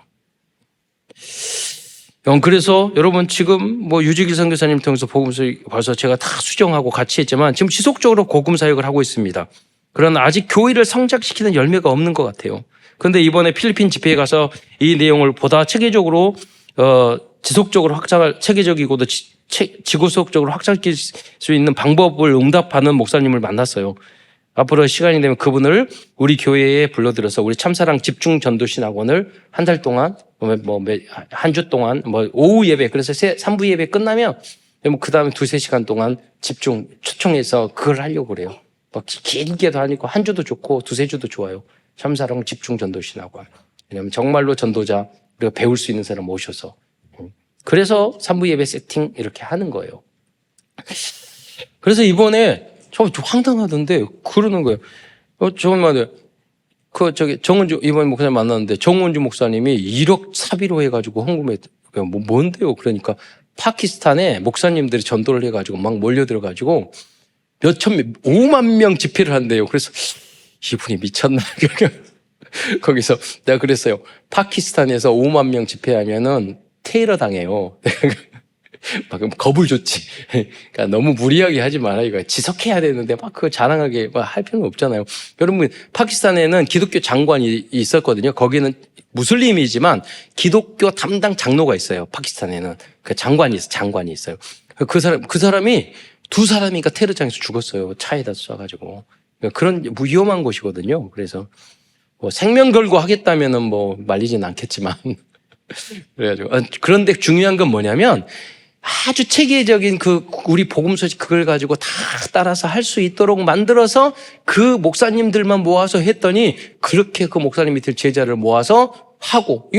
그래서 여러분 지금 뭐 유지길 선교사님 통해서 복음서 벌써 제가 다 수정하고 같이 했지만 지금 지속적으로 복음 사역을 하고 있습니다. 그러나 아직 교회를 성장시키는 열매가 없는 것 같아요. 그런데 이번에 필리핀 집회에 가서 이 내용을 보다 체계적으로 지속적으로 확장할 체계적이고도 지구속적으로 확장시킬 수 있는 방법을 응답하는 목사님을 만났어요. 앞으로 시간이 되면 그분을 우리 교회에 불러들여서 우리 참사랑 집중 전도신 학원을 한 달 동안 한 주 동안 오후 예배 그래서 3부 예배 끝나면 그 다음에 2-3시간 동안 집중 초청해서 그걸 하려고 그래요. 길게도 아니고 한 주도 좋고 2-3주도 좋아요. 참사랑 집중 전도신 학원. 왜냐하면 정말로 전도자 우리가 배울 수 있는 사람 모셔서 그래서 3부 예배 세팅 이렇게 하는 거예요. 그래서 이번에 저 황당하던데 그러는 거예요. 정말 정은주 이번에 목사님 만났는데 정은주 목사님이 1억 사비로 해가지고 헌금에 뭔데요? 그러니까 파키스탄에 목사님들이 전도를 해가지고 막 몰려들어가지고 5만 명 집회를 한대요. 그래서 이분이 미쳤나? 거기서 내가 그랬어요. 파키스탄에서 5만 명 집회하면은 테러 당해요. 막 겁을 줬지. 그러니까 너무 무리하게 하지 마라 이거. 지속해야 되는데 막 그거 자랑하게 할 필요는 없잖아요. 여러분 파키스탄에는 기독교 장관이 있었거든요. 거기는 무슬림이지만 기독교 담당 장로가 있어요. 파키스탄에는 그 장관이 있어요. 그 사람이 2사람이니까 테러장에서 죽었어요. 차에다 쏴가지고. 그런 위험한 곳이거든요. 그래서 생명 걸고 하겠다면은 말리진 않겠지만. 그래가지고 그런데 중요한 건 뭐냐면 아주 체계적인 우리 복음 소식 그걸 가지고 다 따라서 할 수 있도록 만들어서 그 목사님들만 모아서 했더니 그렇게 그 목사님 밑에 제자를 모아서 하고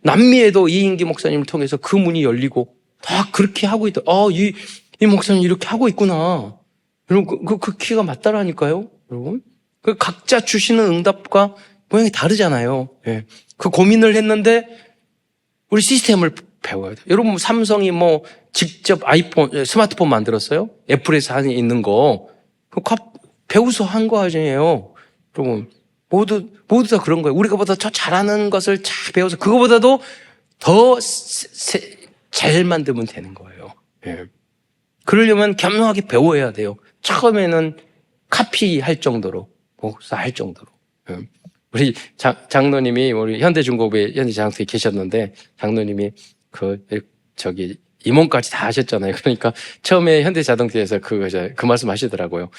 남미에도 이인기 목사님을 통해서 그 문이 열리고 다 그렇게 하고 있다. 이 목사님 이렇게 하고 있구나. 여러분 그 키가 맞다라니까요. 여러분 그 각자 주시는 응답과 모양이 다르잖아요. 예. 그 고민을 했는데 우리 시스템을 배워야 돼요. 여러분 삼성이 직접 스마트폰 만들었어요? 애플에서 있는 거 배워서 한 거 아니에요. 여러분 모두 다 그런 거예요. 우리가 보다 더 잘하는 것을 잘 배워서 그거보다도 더 잘 만들면 되는 거예요. 예. 그러려면 겸손하게 배워야 돼요. 처음에는 카피할 정도로 목사할 정도로. 예. 우리 장로님이 우리 현대중공업에 현대자동차에 계셨는데 장로님이 임원까지 다 하셨잖아요. 그러니까 처음에 현대자동차에서 그 말씀 하시더라고요.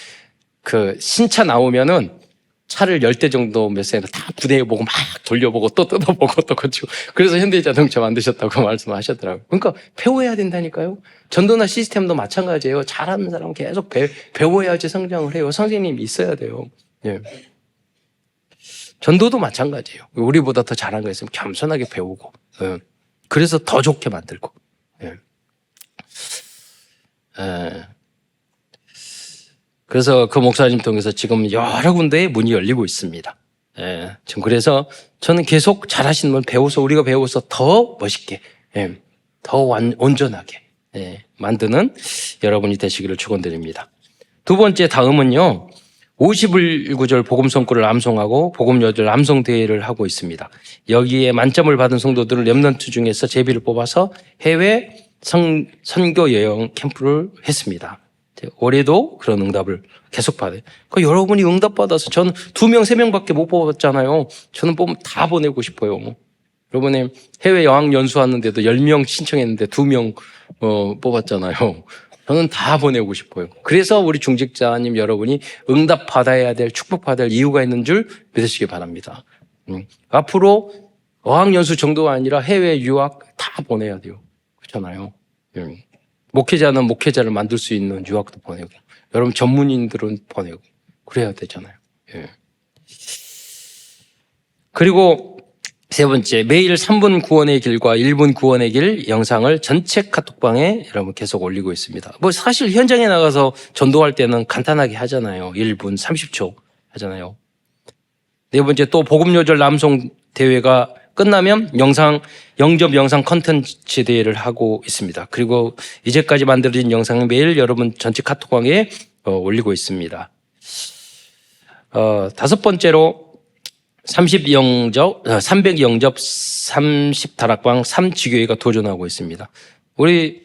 신차 나오면은 차를 10대 정도 몇 세로 다 분해해보고 막 돌려보고 또 뜯어보고 또 고치고 그래서 현대자동차 만드셨다고 말씀하셨더라고요. 그러니까 배워야 된다니까요. 전도나 시스템도 마찬가지예요. 잘하는 사람은 계속 배워야지 성장을 해요. 선생님이 있어야 돼요. 예. 전도도 마찬가지예요. 우리보다 더 잘한 거 있으면 겸손하게 배우고 그래서 더 좋게 만들고 그래서 그 목사님 통해서 지금 여러 군데에 문이 열리고 있습니다. 지금 그래서 저는 계속 잘하시는 분 배워서 우리가 배워서 더 멋있게 더 온전하게 만드는 여러분이 되시기를 축원드립니다. 두 번째 다음은요. 51구절 복음 성구를 암송하고 복음 여절 암송 대회를 하고 있습니다. 여기에 만점을 받은 성도들을 렘넌트 중에서 제비를 뽑아서 해외 선교 여행 캠프를 했습니다. 올해도 그런 응답을 계속 받아요. 여러분이 응답받아서 저는 2명, 3명밖에 못 뽑았잖아요. 저는 뽑으면 다 보내고 싶어요. 여러분이 해외 여행 연수 왔는데도 10명 신청했는데 2명 뽑았잖아요. 저는 다 보내고 싶어요. 그래서 우리 중직자님 여러분이 응답받아야 될, 축복받아야 할 이유가 있는 줄 믿으시기 바랍니다. 앞으로 어학연수 정도가 아니라 해외 유학 다 보내야 돼요. 그렇잖아요. 목회자는 목회자를 만들 수 있는 유학도 보내고, 여러분 전문인들은 보내고, 그래야 되잖아요. 예. 그리고 세 번째, 매일 3분 구원의 길과 1분 구원의 길 영상을 전체 카톡방에 여러분 계속 올리고 있습니다. 사실 현장에 나가서 전도할 때는 간단하게 하잖아요. 1분 30초 하잖아요. 네 번째, 또 복음요절 남송 대회가 끝나면 영접 영상 컨텐츠 대회를 하고 있습니다. 그리고 이제까지 만들어진 영상은 매일 여러분 전체 카톡방에 올리고 있습니다. 다섯 번째로 300영접 30다락방 3지교회가 도전하고 있습니다. 우리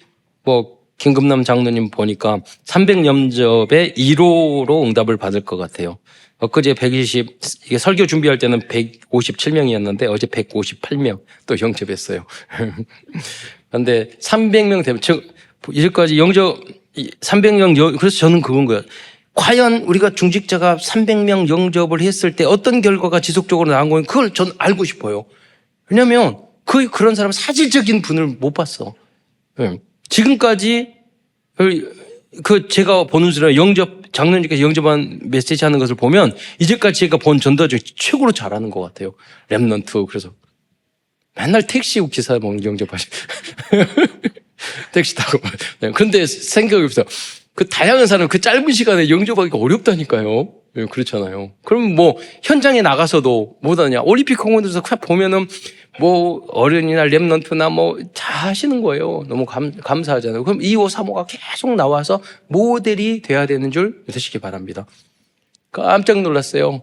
김금남 장로님 보니까 300영접에 1호로 응답을 받을 것 같아요. 엊그제 120, 이게 설교 준비할 때는 157명이었는데 어제 158명 또 영접했어요. 그런데 300명 되면, 이제까지 영접, 300명, 그래서 저는 그건 거예요. 과연 우리가 중직자가 300명 영접을 했을 때 어떤 결과가 지속적으로 나온 거예요? 그걸 전 알고 싶어요. 왜냐면 그런 사람 사실적인 분을 못 봤어. 지금까지 제가 보는 수로 작년까지 영접한 메시지 하는 것을 보면 이제까지 제가 본 전도 중에 최고로 잘하는 것 같아요. 랩넌트. 그래서 맨날 택시 기사 영접하시 택시 타고. 그런데 생각이 없어요. 그 다양한 사람 그 짧은 시간에 영접하기가 어렵다니까요. 그렇잖아요. 그럼 뭐 현장에 나가서도 못하냐. 올림픽 공원에서 보면은 뭐 어른이나 랩넌트나 뭐 다 하시는 거예요. 너무 감사하잖아요. 그럼 2호, 3호가 계속 나와서 모델이 돼야 되는 줄 믿으시기 바랍니다. 깜짝 놀랐어요.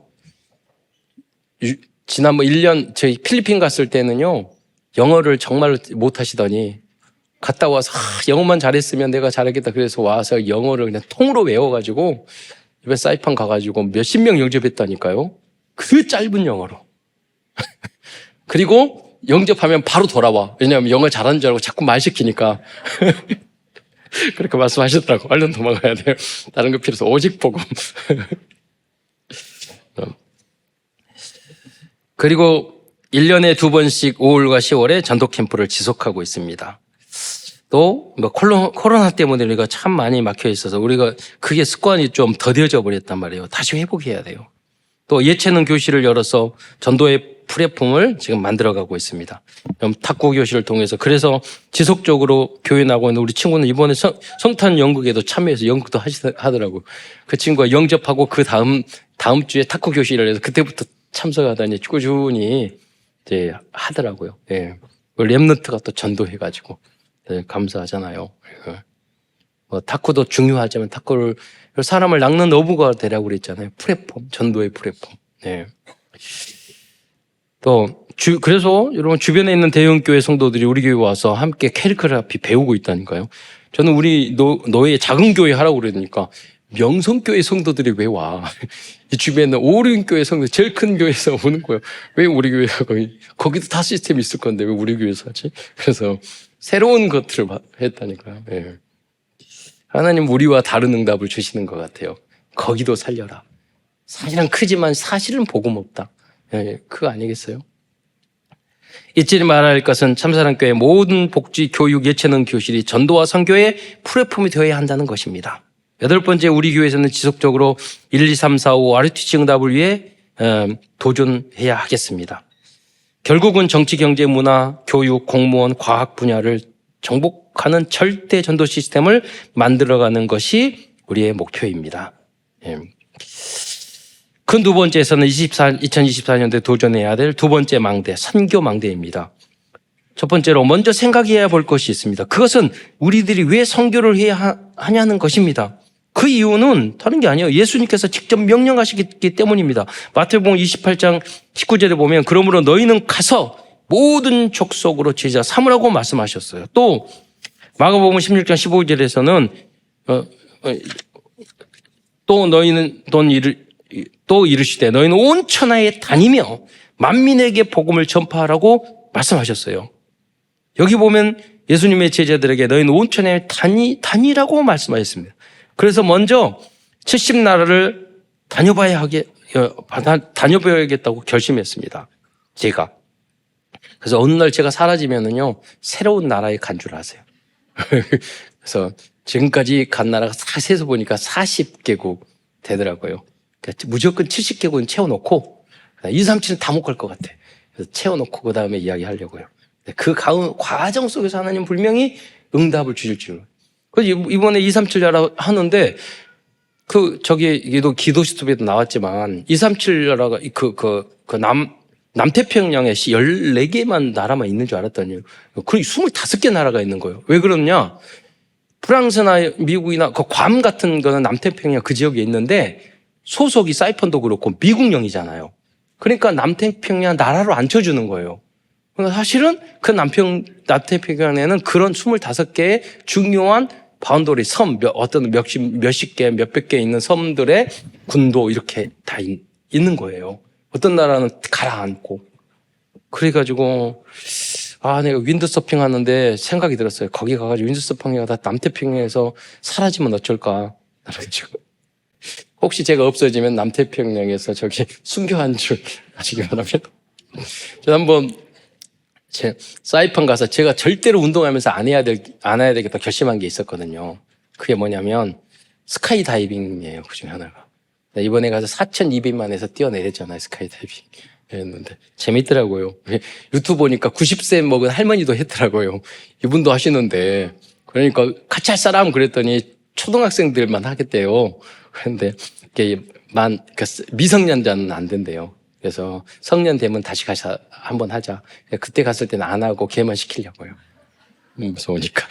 지난번 1년 저희 필리핀 갔을 때는요. 영어를 정말 못하시더니 갔다 와서 영어만 잘했으면 내가 잘하겠다 그래서 와서 영어를 그냥 통으로 외워가지고 이번에 사이판 가가지고 몇십 명 영접했다니까요. 그 짧은 영어로. 그리고 영접하면 바로 돌아와. 왜냐하면 영어 잘하는 줄 알고 자꾸 말 시키니까. 그렇게 말씀하시더라고. 얼른 도망가야 돼요. 다른 거 필요 없어. 오직 복음. 그리고 1년에 2번씩 5월과 10월에 전도 캠프를 지속하고 있습니다. 또 뭐 코로나 때문에 우리가 참 많이 막혀 있어서 우리가 그게 습관이 좀 더뎌져 버렸단 말이에요. 다시 회복해야 돼요. 또 예체능 교실을 열어서 전도의 플랫폼을 지금 만들어가고 있습니다. 탁구 교실을 통해서 그래서 지속적으로 교회 나가고 있는 우리 친구는 이번에 성탄 연극에도 참여해서 연극도 하더라고요. 그 친구가 영접하고 그 다음 주에 탁구 교실을 해서 그때부터 참석하다니 꾸준히 이제 하더라고요. 예. 랩넌트가 또 전도해가지고 네, 감사하잖아요. 뭐 탁구도 중요하지만 탁구를 사람을 낚는 어부가 되라고 그랬잖아요. 플랫폼, 전도의 플랫폼. 네. 또 그래서 여러분 주변에 있는 대형교회 성도들이 우리 교회 와서 함께 캘리그라피 배우고 있다니까요. 저는 우리 노예 작은 교회 하라고 그러니까 명성교회 성도들이 왜 와? 이 주변에 오륜교회 성도 제일 큰 교회에서 오는 거예요. 왜 우리 교회가 거기도 다 시스템이 있을 건데 왜 우리 교회에서 하지? 그래서 새로운 것들을 했다니까요. 예. 하나님 우리와 다른 응답을 주시는 것 같아요. 거기도 살려라. 사실은 크지만 사실은 복음 없다. 예, 그거 아니겠어요? 잊지 말아야 할 것은 참사랑교회 모든 복지, 교육, 예체능 교실이 전도와 선교의 플랫폼이 되어야 한다는 것입니다. 8번째, 우리 교회에서는 지속적으로 1, 2, 3, 4, 5 RUTC 응답을 위해 도전해야 하겠습니다. 결국은 정치, 경제, 문화, 교육, 공무원, 과학 분야를 정복하는 절대 전도 시스템을 만들어가는 것이 우리의 목표입니다. 큰 두 번째에서는 2024년도에 도전해야 될 두 번째 망대, 선교 망대입니다. 첫 번째로 먼저 생각해야 볼 것이 있습니다. 그것은 우리들이 왜 선교를 해야 하냐는 것입니다. 그 이유는 다른 게 아니에요. 예수님께서 직접 명령하시기 때문입니다. 마태복음 28장 19절에 보면 그러므로 너희는 가서 모든 족속으로 제자 삼으라고 말씀하셨어요. 또 마가복음 16장 15절에서는 또 이르시되 너희는 온 천하에 다니며 만민에게 복음을 전파하라고 말씀하셨어요. 여기 보면 예수님의 제자들에게 너희는 온 천하에 다니라고 말씀하셨습니다. 그래서 먼저 70나라를 다녀봐야겠다고 결심했습니다. 제가. 그래서 어느 날 제가 사라지면은요, 새로운 나라에 간 줄 아세요. 그래서 지금까지 간 나라가 세서 보니까 40개국 되더라고요. 그러니까 무조건 70개국은 채워놓고 2, 3, 7은 다 못 갈 것 같아. 그래서 채워놓고 그 다음에 이야기하려고요. 그 과정 속에서 하나님 분명히 응답을 주실 줄. 그래서 이번에 2, 3, 7 나라 하는데 이게도 기도시투에도 나왔지만 2, 3, 7 나라가 남태평양에 14개만 나라만 있는 줄 알았더니 그 25개 나라가 있는 거예요. 왜 그러냐? 프랑스나 미국이나 괌 같은 거는 남태평양 그 지역에 있는데 소속이 사이판도 그렇고 미국령이잖아요. 그러니까 남태평양 나라로 앉혀주는 거예요. 사실은 그 남태평양에는 그런 25개의 중요한 바운더리 섬, 몇십 개, 몇백 개 있는 섬들의 군도 이렇게 다 있는 거예요. 어떤 나라는 가라앉고. 그래가지고 내가 윈드서핑 하는데 생각이 들었어요. 거기 가가지고 윈드서핑 하다 남태평양에서 사라지면 어쩔까. 그래가지고 혹시 제가 없어지면 남태평양에서 저기 순교한 줄 아시기 바랍니다. 저 한번 사이판 가서 제가 절대로 운동하면서 안 해야 되겠다 결심한 게 있었거든요. 그게 뭐냐면 스카이 다이빙이에요. 그 중에 하나가. 이번에 가서 4,200만에서 뛰어내렸잖아요. 스카이 다이빙 했는데 재밌더라고요. 유튜브 보니까 90세 먹은 할머니도 했더라고요. 이분도 하시는데 그러니까 같이 할 사람 그랬더니 초등학생들만 하겠대요. 그런데 이게 미성년자는 안 된대요. 그래서 성년 되면 다시 가서 한번 하자. 그때 갔을 때는 안 하고 걔만 시키려고요. 무서우니까.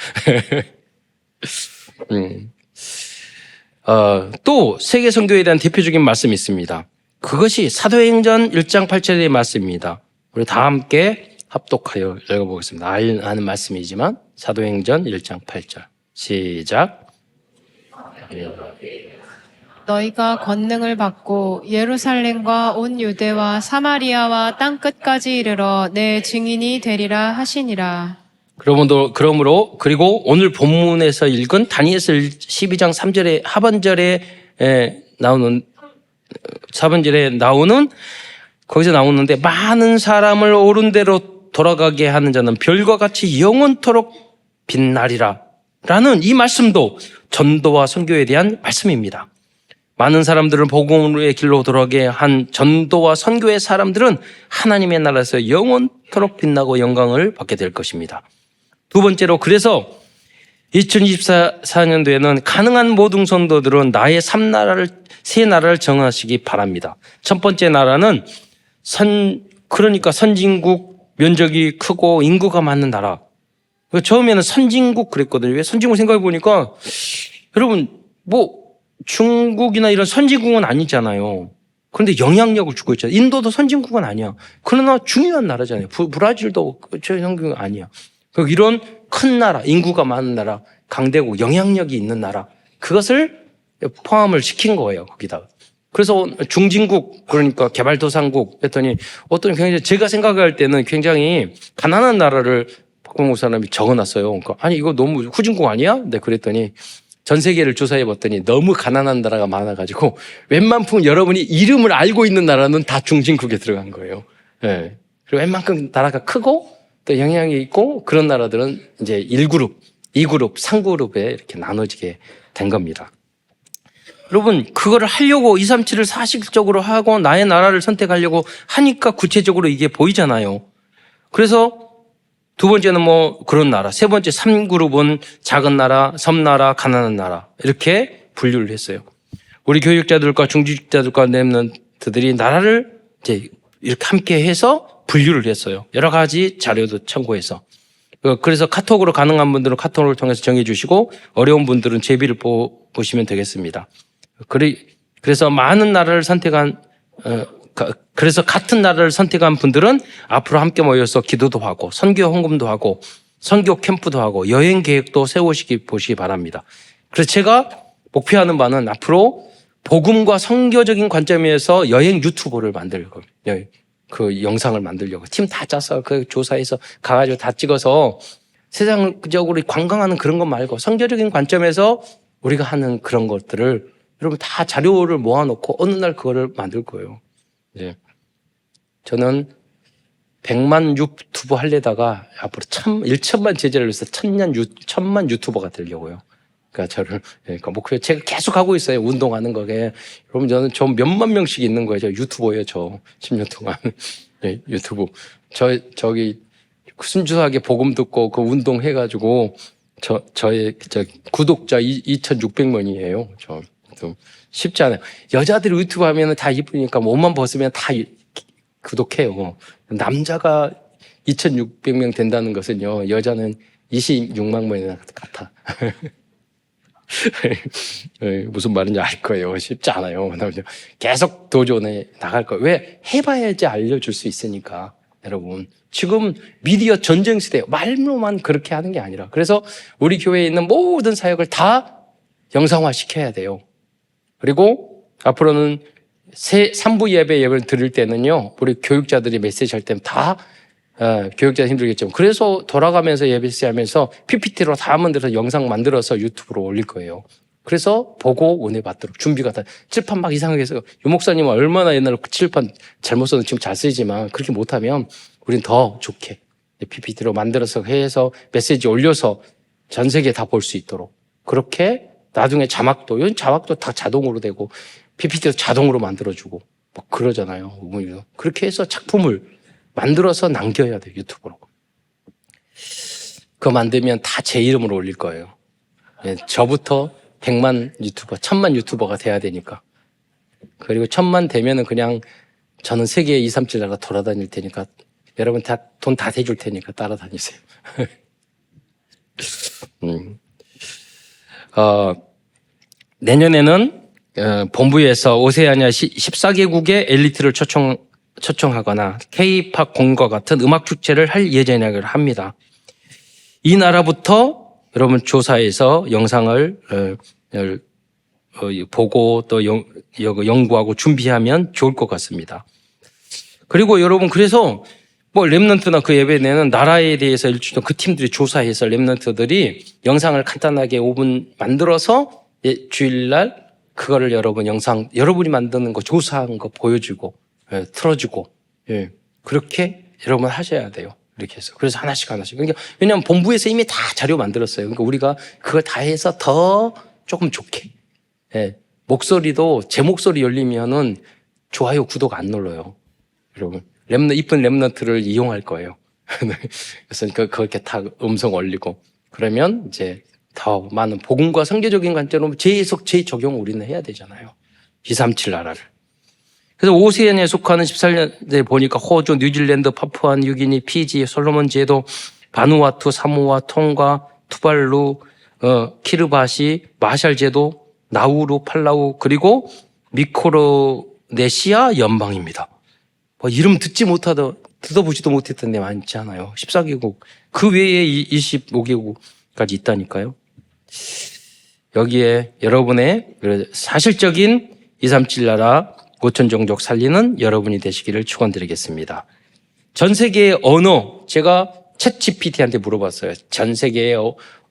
또 세계 선교에 대한 대표적인 말씀이 있습니다. 그것이 사도행전 1장 8절의 말씀입니다. 우리 다 함께 합독하여 읽어보겠습니다. 아는 말씀이지만 사도행전 1장 8절 시작. 너희가 권능을 받고 예루살렘과 온 유대와 사마리아와 땅 끝까지 이르러 내 증인이 되리라 하시니라. 그리고 오늘 본문에서 읽은 다니엘서 12장 3절의 하반절에 나오는 4번절에 나오는 거기서 나오는데 많은 사람을 옳은 대로 돌아가게 하는 자는 별과 같이 영원토록 빛나리라 라는 이 말씀도 전도와 선교에 대한 말씀입니다. 많은 사람들을 복음의 길로 돌아가게 한 전도와 선교의 사람들은 하나님의 나라에서 영원토록 빛나고 영광을 받게 될 것입니다. 두 번째로 그래서 2024년도에는 가능한 모든 성도들은 나의 세 나라를 정하시기 바랍니다. 첫 번째 나라는 그러니까 선진국, 면적이 크고 인구가 많은 나라. 처음에는 선진국 그랬거든요. 왜 선진국 생각해 보니까 여러분 중국이나 이런 선진국은 아니잖아요. 그런데 영향력을 주고 있잖아요. 인도도 선진국은 아니야. 그러나 중요한 나라잖아요. 브라질도 선진국은 아니야. 이런 큰 나라, 인구가 많은 나라, 강대국, 영향력이 있는 나라, 그것을 포함을 시킨 거예요, 거기다가. 그래서 중진국, 그러니까 개발도상국 했더니 굉장히 제가 생각할 때는 굉장히 가난한 나라를 박범국 사람이 적어놨어요. 그러니까 아니 이거 너무 후진국 아니야? 네, 그랬더니 전 세계를 조사해 봤더니 너무 가난한 나라가 많아가지고 웬만큼 여러분이 이름을 알고 있는 나라는 다 중진국에 들어간 거예요. 네. 그리고 웬만큼 나라가 크고 또 영향이 있고 그런 나라들은 이제 1그룹, 2그룹, 3그룹에 이렇게 나눠지게 된 겁니다. 여러분, 그거를 하려고 237을 사실적으로 하고 나의 나라를 선택하려고 하니까 구체적으로 이게 보이잖아요. 그래서 두 번째는 그런 나라, 세 번째 3그룹은 작은 나라, 섬나라, 가난한 나라 이렇게 분류를 했어요. 우리 교육자들과 중직자들과 렘넌트들이 나라를 이제 이렇게 함께 해서 분류를 했어요. 여러 가지 자료도 참고해서. 그래서 카톡으로 가능한 분들은 카톡을 통해서 정해주시고 어려운 분들은 제비를 보시면 되겠습니다. 그래서 많은 나라를 그래서 같은 나라를 선택한 분들은 앞으로 함께 모여서 기도도 하고 선교 헌금도 하고 선교 캠프도 하고 여행 계획도 보시기 바랍니다. 그래서 제가 목표하는 바는 앞으로 복음과 선교적인 관점에서 여행 유튜버를 만들고 그 영상을 만들려고 팀 다 짜서 그 조사해서 가가지고 다 찍어서 세상적으로 관광하는 그런 것 말고 선교적인 관점에서 우리가 하는 그런 것들을 여러분 다 자료를 모아놓고 어느 날 그거를 만들 거예요. 네. 저는 100만 유튜브 하려다가 앞으로 1천만 제자를 위해서 1000만 유튜버가 되려고요. 그러니까 목표에 제가 계속 하고 있어요. 운동하는 거게. 여러분 저는 몇만 명씩 있는 거예요. 저 유튜버예요. 10년 동안. 네, 유튜브. 저기 순수하게 복음 듣고 그 운동 해가지고 저의 구독자 2,600만이에요. 좀 쉽지 않아요. 여자들이 유튜브 하면 다 이쁘니까 옷만 벗으면 다 구독해요. 남자가 2,600명 된다는 것은요, 여자는 26만 명이나 같아. 무슨 말인지 알 거예요. 쉽지 않아요. 계속 도전해 나갈 거예요. 왜? 해봐야지 알려줄 수 있으니까. 여러분, 지금 미디어 전쟁 시대예요. 말로만 그렇게 하는 게 아니라. 그래서 우리 교회에 있는 모든 사역을 다 영상화 시켜야 돼요. 그리고 앞으로는 3부 예배를 드릴 때는요, 우리 교육자들이 메시지 할 때는 다, 교육자 힘들겠지만, 그래서 돌아가면서 예배 하면서 PPT로 다 만들어서 영상 만들어서 유튜브로 올릴 거예요. 그래서 보고 은혜 받도록 준비가 다, 칠판 막 이상하게 해서, 유 목사님은 얼마나 옛날에 칠판 잘못 써도 지금 잘 쓰지만, 그렇게 못하면 우린 더 좋게 PPT로 만들어서 해서 메시지 올려서 전 세계에 다 볼 수 있도록. 그렇게 나중에 자막도, 이건 자막도 다 자동으로 되고, PPT도 자동으로 만들어주고, 뭐 그러잖아요. 그렇게 해서 작품을 만들어서 남겨야 돼요, 유튜브로. 그거 만들면 다 제 이름으로 올릴 거예요. 저부터 100만 유튜버, 1000만 유튜버가 돼야 되니까. 그리고 1000만 되면은 그냥 저는 세계 237 나라 돌아다닐 테니까 여러분 다 돈 다 대줄 테니까 따라다니세요. 내년에는 본부에서 오세아니아 14개국의 엘리트를 초청하거나 K-팝 공과 같은 음악 축제를 할 예정이라고 합니다. 이 나라부터 여러분 조사해서 영상을 보고 또 연구하고 준비하면 좋을 것 같습니다. 그리고 여러분 그래서 뭐 렘넌트나 그 예배 내는 나라에 대해서 일주일 그 팀들이 조사해서 렘넌트들이 영상을 간단하게 5분 만들어서 주일날 그거를 여러분 영상 여러분이 만드는 거 조사한 거 보여주고 틀어주고 그렇게 여러분 하셔야 돼요. 이렇게 해서 그래서 하나씩 그러니까 왜냐하면 본부에서 이미 다 자료 만들었어요. 그러니까 우리가 그걸 다 해서 더 조금 좋게 목소리도 제 목소리 열리면은 좋아요 구독 안 눌러요. 여러분 이쁜 렘넌트를 이용할 거예요. 그래서 그렇게 다 음성 올리고 그러면 이제 더 많은 복음과 선교적인 관점으로 재적용 우리는 해야 되잖아요. 237 나라를. 그래서 오세아니아에 속하는 14년대 보니까 호주, 뉴질랜드, 파푸아 뉴기니, 피지, 솔로몬 제도, 바누아투, 사모아, 통가, 투발루, 키르바시, 마샬 제도, 나우루, 팔라우 그리고 미크로네시아 연방입니다. 뭐 이름 듣어보지도 못했던 데 많지 않아요. 14개국. 그 외에 25개국까지 있다니까요. 여기에 여러분의 사실적인 237 나라 5천 종족 살리는 여러분이 되시기를 축원드리겠습니다. 전 세계의 언어, 제가 챗GPT한테 물어봤어요. 전 세계의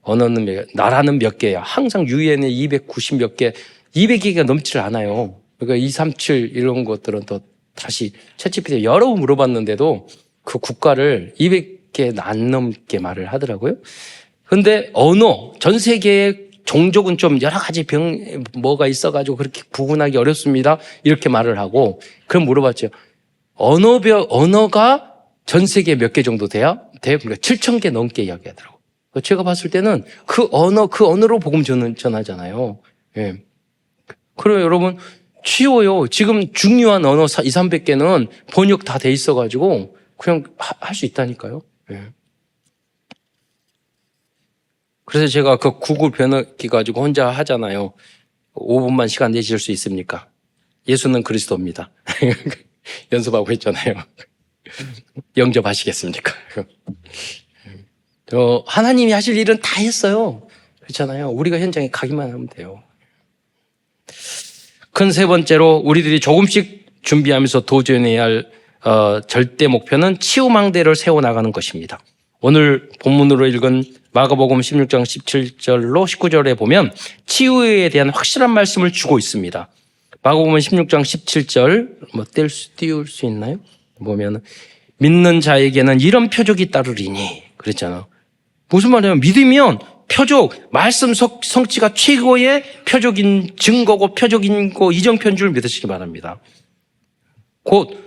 언어는 나라는 몇 개야? 항상 유엔에 290 몇 개, 200개가 넘지를 않아요. 그러니까 237 이런 것들은 또 다시 챗GPT에 여러 번 물어봤는데도 그 국가를 200개 안 넘게 말을 하더라고요. 근데 언어, 전 세계의 종족은 좀 여러 가지 뭐가 있어가지고 그렇게 구분하기 어렵습니다. 이렇게 말을 하고, 그럼 물어봤죠. 언어가 전 세계에 몇 개 정도 돼요? 그러니까 7,000개 넘게 이야기하더라고요. 제가 봤을 때는 그 언어로 복음 전하잖아요. 예. 그럼 여러분, 쉬워요. 지금 중요한 언어 200~300개는 번역 다 돼 있어가지고 그냥 할 수 있다니까요. 예. 그래서 제가 그 구글 번역기 가지고 혼자 하잖아요. 5분만 시간 내실 수 있습니까? 예수는 그리스도입니다. 연습하고 있잖아요. 영접하시겠습니까? 하나님이 하실 일은 다 했어요. 그렇잖아요. 우리가 현장에 가기만 하면 돼요. 큰 세 번째로 우리들이 조금씩 준비하면서 도전해야 할 절대 목표는 치유망대를 세워나가는 것입니다. 오늘 본문으로 읽은 마가복음 16장 17절로 19절에 보면 치유에 대한 확실한 말씀을 주고 있습니다. 마가복음 16장 17절 띄울 수 있나요? 보면 믿는 자에게는 이런 표적이 따르리니 그랬잖아요. 무슨 말이에요? 믿으면 표적, 말씀 성취가 최고의 표적인 증거고 표적인 거 이정표인 줄 믿으시기 바랍니다. 곧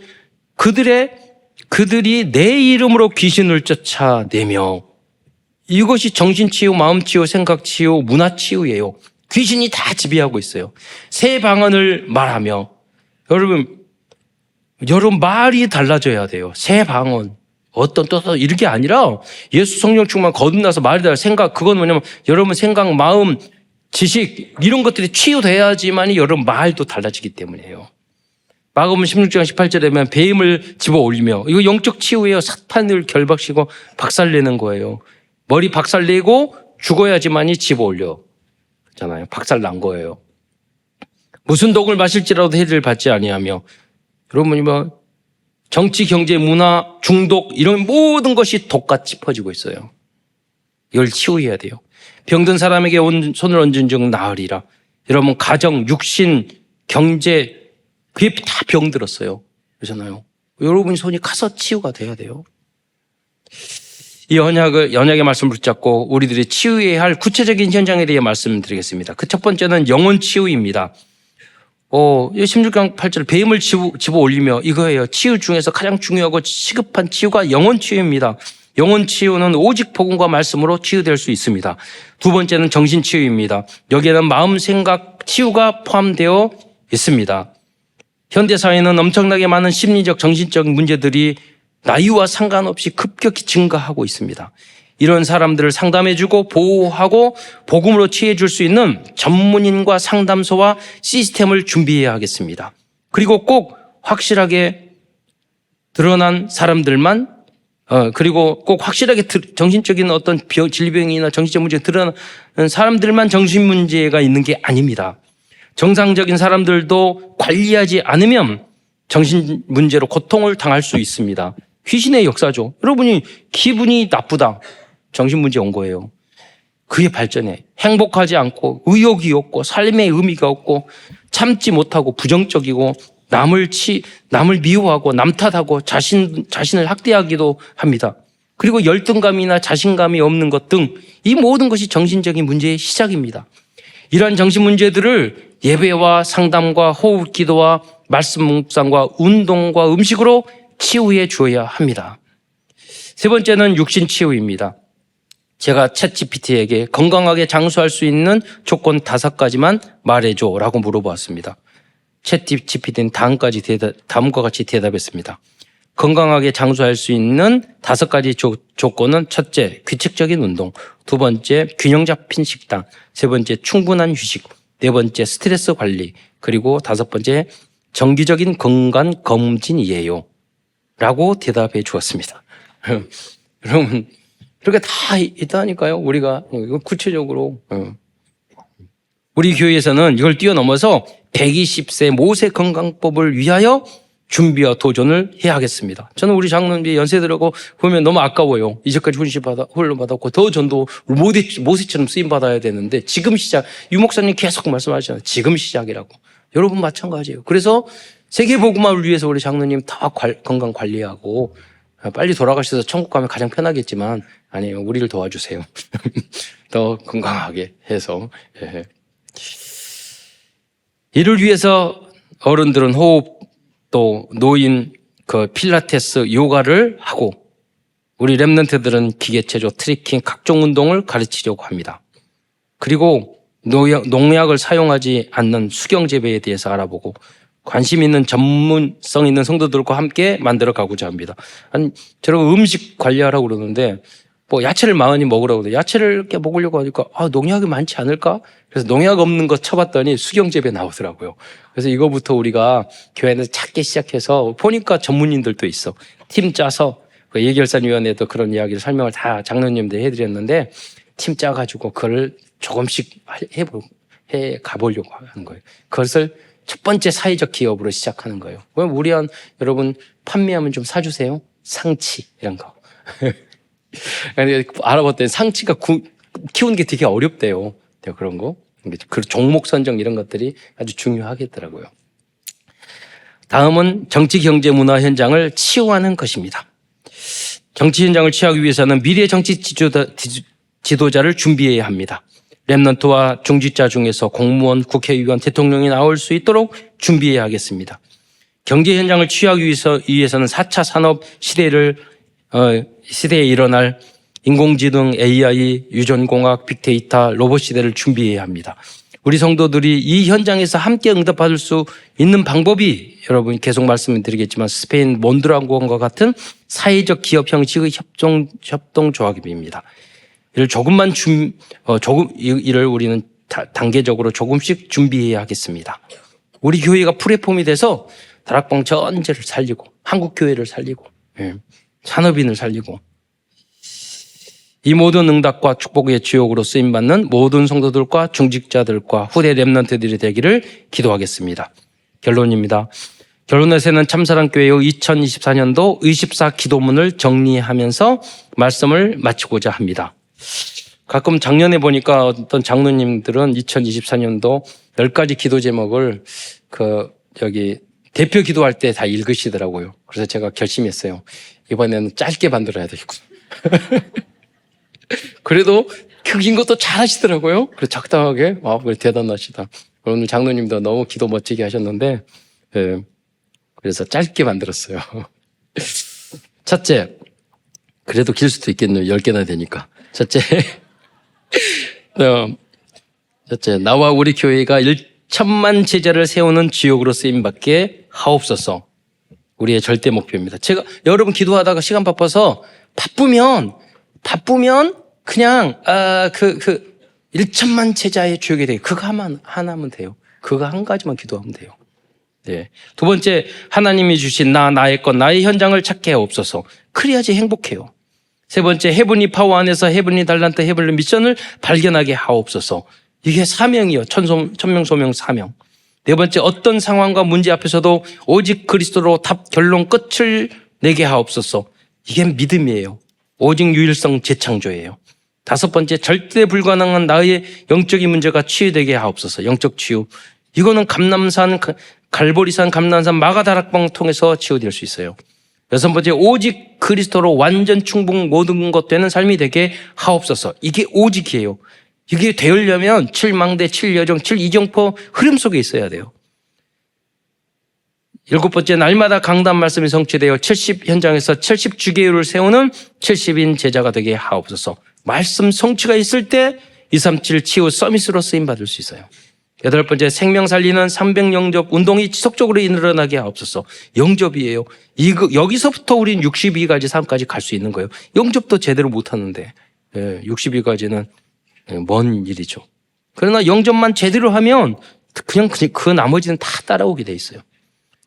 그들이 내 이름으로 귀신을 쫓아내며 이것이 정신치유, 마음치유, 생각치유, 문화치유예요. 귀신이 다 지배하고 있어요. 새 방언을 말하며 여러분 말이 달라져야 돼요. 새 방언. 어떤 또 이렇게 아니라 예수 성령 충만 거듭나서 말이 달라 생각 그건 뭐냐면 여러분 생각, 마음, 지식 이런 것들이 치유돼야지만이 여러분 말도 달라지기 때문이에요. 마가복음 16장 18절에 보면 뱀을 집어 올리며 이거 영적 치유예요. 사탄을 결박시키고 박살내는 거예요. 머리 박살내고 죽어야지만이 집어 올려. 그렇잖아요. 박살난 거예요. 무슨 독을 마실지라도 해를 받지 아니하며. 여러분이 뭐 정치, 경제, 문화, 중독 이런 모든 것이 독같이 퍼지고 있어요. 이걸 치유해야 돼요. 병든 사람에게 손을 얹은 즉 나으리라. 여러분 가정, 육신, 경제 그게 다 병들었어요. 그렇잖아요. 여러분이 손이 가서 치유가 돼야 돼요. 이 언약의 말씀을 붙잡고 우리들이 치유해야 할 구체적인 현장에 대해 말씀드리겠습니다. 그 첫 번째는 영혼 치유입니다. 16강 8절 뱀을 집어 올리며 이거예요. 치유 중에서 가장 중요하고 시급한 치유가 영혼 치유입니다. 영혼 치유는 오직 복음과 말씀으로 치유될 수 있습니다. 두 번째는 정신 치유입니다. 여기에는 마음, 생각 치유가 포함되어 있습니다. 현대사회는 엄청나게 많은 심리적, 정신적 문제들이 나이와 상관없이 급격히 증가하고 있습니다. 이런 사람들을 상담해주고 보호하고 복음으로 치유해줄 수 있는 전문인과 상담소와 시스템을 준비해야 하겠습니다. 그리고 꼭 확실하게 드러난 사람들만 그리고 꼭 확실하게 정신적인 어떤 질병이나 정신적 문제가 드러난 사람들만 정신 문제가 있는 게 아닙니다. 정상적인 사람들도 관리하지 않으면 정신 문제로 고통을 당할 수 있습니다. 귀신의 역사죠. 여러분이 기분이 나쁘다. 정신 문제 온 거예요. 그게 발전해. 행복하지 않고 의욕이 없고 삶의 의미가 없고 참지 못하고 부정적이고 남을 미워하고 남 탓하고 자신을 학대하기도 합니다. 그리고 열등감이나 자신감이 없는 것 등 이 모든 것이 정신적인 문제의 시작입니다. 이러한 정신 문제들을 예배와 상담과 호흡 기도와 말씀 묵상과 운동과 음식으로 치유해 주어야 합니다. 세 번째는 육신 치유입니다. 제가 챗GPT에게 건강하게 장수할 수 있는 조건 5가지만 말해줘라고 물어보았습니다. 챗GPT는 다음과 같이 대답했습니다. 건강하게 장수할 수 있는 5가지 조건은 첫째, 규칙적인 운동. 두 번째, 균형 잡힌 식단. 세 번째, 충분한 휴식. 네 번째, 스트레스 관리. 그리고 5번째, 정기적인 건강 검진이에요. 라고 대답해 주었습니다. 여러분, 그렇게 다 있다니까요. 우리가 이거 구체적으로. 우리 교회에서는 이걸 뛰어넘어서 120세 모세 건강법을 위하여 준비와 도전을 해야 하겠습니다. 저는 우리 장로님이 연세 들어고 보면 너무 아까워요. 이제까지 훈련받았고 더 전도 모세처럼 쓰임받아야 되는데 지금 시작. 유 목사님 계속 말씀하시잖아요. 지금 시작이라고. 여러분 마찬가지예요. 그래서 세계복음화를 위해서 우리 장로님 다 건강 관리하고 빨리 돌아가셔서 천국 가면 가장 편하겠지만 아니에요. 우리를 도와주세요. 더 건강하게 해서. 예. 이를 위해서 어른들은 호흡 또 노인 필라테스 요가를 하고 우리 랩런트들은 기계체조 트레킹 각종 운동을 가르치려고 합니다. 그리고 농약을 사용하지 않는 수경재배에 대해서 알아보고 관심 있는 전문성 있는 성도들과 함께 만들어 가고자 합니다. 저런 음식 관리하라고 그러는데 뭐 야채를 많이 먹으라고 그래요. 야채를 이렇게 먹으려고 하니까 농약이 많지 않을까? 그래서 농약 없는 거 쳐봤더니 수경재배 나오더라고요. 그래서 이거부터 우리가 교회에서 찾기 시작해서 보니까 전문인들도 있어. 팀 짜서 예결산위원회도 그런 이야기를 설명을 다 장로님들 해드렸는데 팀 짜가지고 그걸 조금씩 해 가보려고 하는 거예요. 그것을 첫 번째 사회적 기업으로 시작하는 거예요. 우리 여러분 판매하면 좀 사주세요. 상치 이런 거. 알아봤더니 상치가 키우는 게 되게 어렵대요. 그런 거. 그 종목 선정 이런 것들이 아주 중요하겠더라고요. 다음은 정치, 경제, 문화 현장을 치유하는 것입니다. 정치 현장을 치유하기 위해서는 미래 정치 지도자를 준비해야 합니다. 랩런트와 중직자 중에서 공무원, 국회의원, 대통령이 나올 수 있도록 준비해야 하겠습니다. 경제 현장을 치유하기 위해서는 4차 산업 시대에 일어날 인공지능, AI, 유전공학, 빅데이터, 로봇 시대를 준비해야 합니다. 우리 성도들이 이 현장에서 함께 응답받을 수 있는 방법이 여러분 계속 말씀드리겠지만 스페인 몬드라곤과 같은 사회적 기업 형식의 협동조합입니다. 이를 우리는 단계적으로 조금씩 준비해야 하겠습니다. 우리 교회가 플랫폼이 돼서 다락방 전체를 살리고 한국 교회를 살리고 산업인을 살리고 이 모든 응답과 축복의 지옥으로 쓰임받는 모든 성도들과 중직자들과 후대 렘넌트들이 되기를 기도하겠습니다. 결론입니다. 결론에서는 참사랑교회의 2024년도 의식사 기도문을 정리하면서 말씀을 마치고자 합니다. 가끔 작년에 보니까 어떤 장로님들은 2024년도 10가지 기도 제목을 대표 기도할 때 다 읽으시더라고요. 그래서 제가 결심했어요. 이번에는 짧게 만들어야 되겠구나. 그래도 긴 것도 잘 하시더라고요. 그래서 적당하게, 대단하시다. 오늘 장로님도 너무 기도 멋지게 하셨는데, 그래서 짧게 만들었어요. 첫째, 그래도 길 수도 있겠네요. 10개나 되니까. 첫째, 나와 우리 교회가 1천만 제자를 세우는 지역으로 쓰임받게 하옵소서. 우리의 절대 목표입니다. 제가 여러분 기도하다가 시간 바빠서 바쁘면 그냥 1천만 제자의 주역이 돼요. 그거 하나면 돼요. 그거 한 가지만 기도하면 돼요. 네. 두 번째, 하나님이 주신 나의 것, 나의 현장을 찾게 하옵소서. 그래야지 행복해요. 세 번째, 헤븐리 파워 안에서 헤븐리 달란트, 헤븐리 미션을 발견하게 하옵소서. 이게 사명이요. 천명소명 사명. 네 번째, 어떤 상황과 문제 앞에서도 오직 그리스도로 답, 결론, 끝을 내게 하옵소서. 이게 믿음이에요. 오직 유일성 재창조예요. 다섯 번째, 절대 불가능한 나의 영적인 문제가 치유되게 하옵소서. 영적 치유. 이거는 감남산, 갈보리산, 감남산, 마가다락방 통해서 치유될 수 있어요. 여섯 번째, 오직 그리스도로 완전 충분 모든 것 되는 삶이 되게 하옵소서. 이게 오직이에요. 이게 되려면 7망대, 7여정, 7이정포 흐름 속에 있어야 돼요. 일곱 번째, 날마다 강단 말씀이 성취되어 70 현장에서 70주계율을 세우는 70인 제자가 되게 하옵소서. 말씀 성취가 있을 때 237 치유 서밋으로 쓰임받을 수 있어요. 여덟 번째, 생명 살리는 300 영접 운동이 지속적으로 일어나게 하옵소서. 영접이에요. 여기서부터 우리는 62가지 삶까지 갈 수 있는 거예요. 영접도 제대로 못하는데 62가지는 먼 일이죠. 그러나 영접만 제대로 하면 그냥 그 나머지는 다 따라오게 돼 있어요.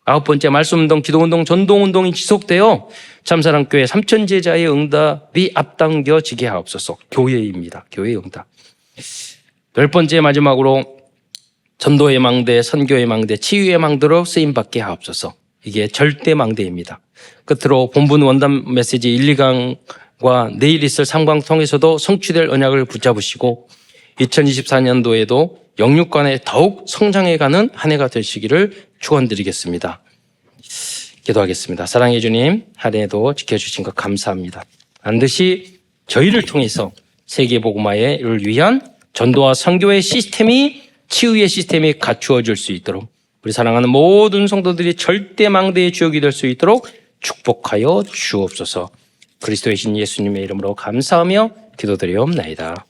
아홉 번째, 말씀운동, 기도운동, 전동운동이 지속되어 참사랑교회 3천 제자의 응답이 앞당겨지게 하옵소서. 교회입니다. 교회의 응답. 열 번째, 마지막으로 전도의 망대, 선교의 망대, 치유의 망대로 쓰임받게 하옵소서. 이게 절대 망대입니다. 끝으로 본문 원단 메시지 1, 2강과 내일 있을 3강 통해서도 성취될 언약을 붙잡으시고 2024년도에도 영육간에 더욱 성장해가는 한 해가 되시기를 축원드리겠습니다. 기도하겠습니다. 사랑해 주님, 한 해도 지켜주신 것 감사합니다. 반드시 저희를 통해서 세계복음화를 위한 전도와 선교의 시스템이, 치유의 시스템이 갖추어질 수 있도록 우리 사랑하는 모든 성도들이 절대 망대의 주역이 될 수 있도록 축복하여 주옵소서. 그리스도의 신 예수님의 이름으로 감사하며 기도드리옵나이다.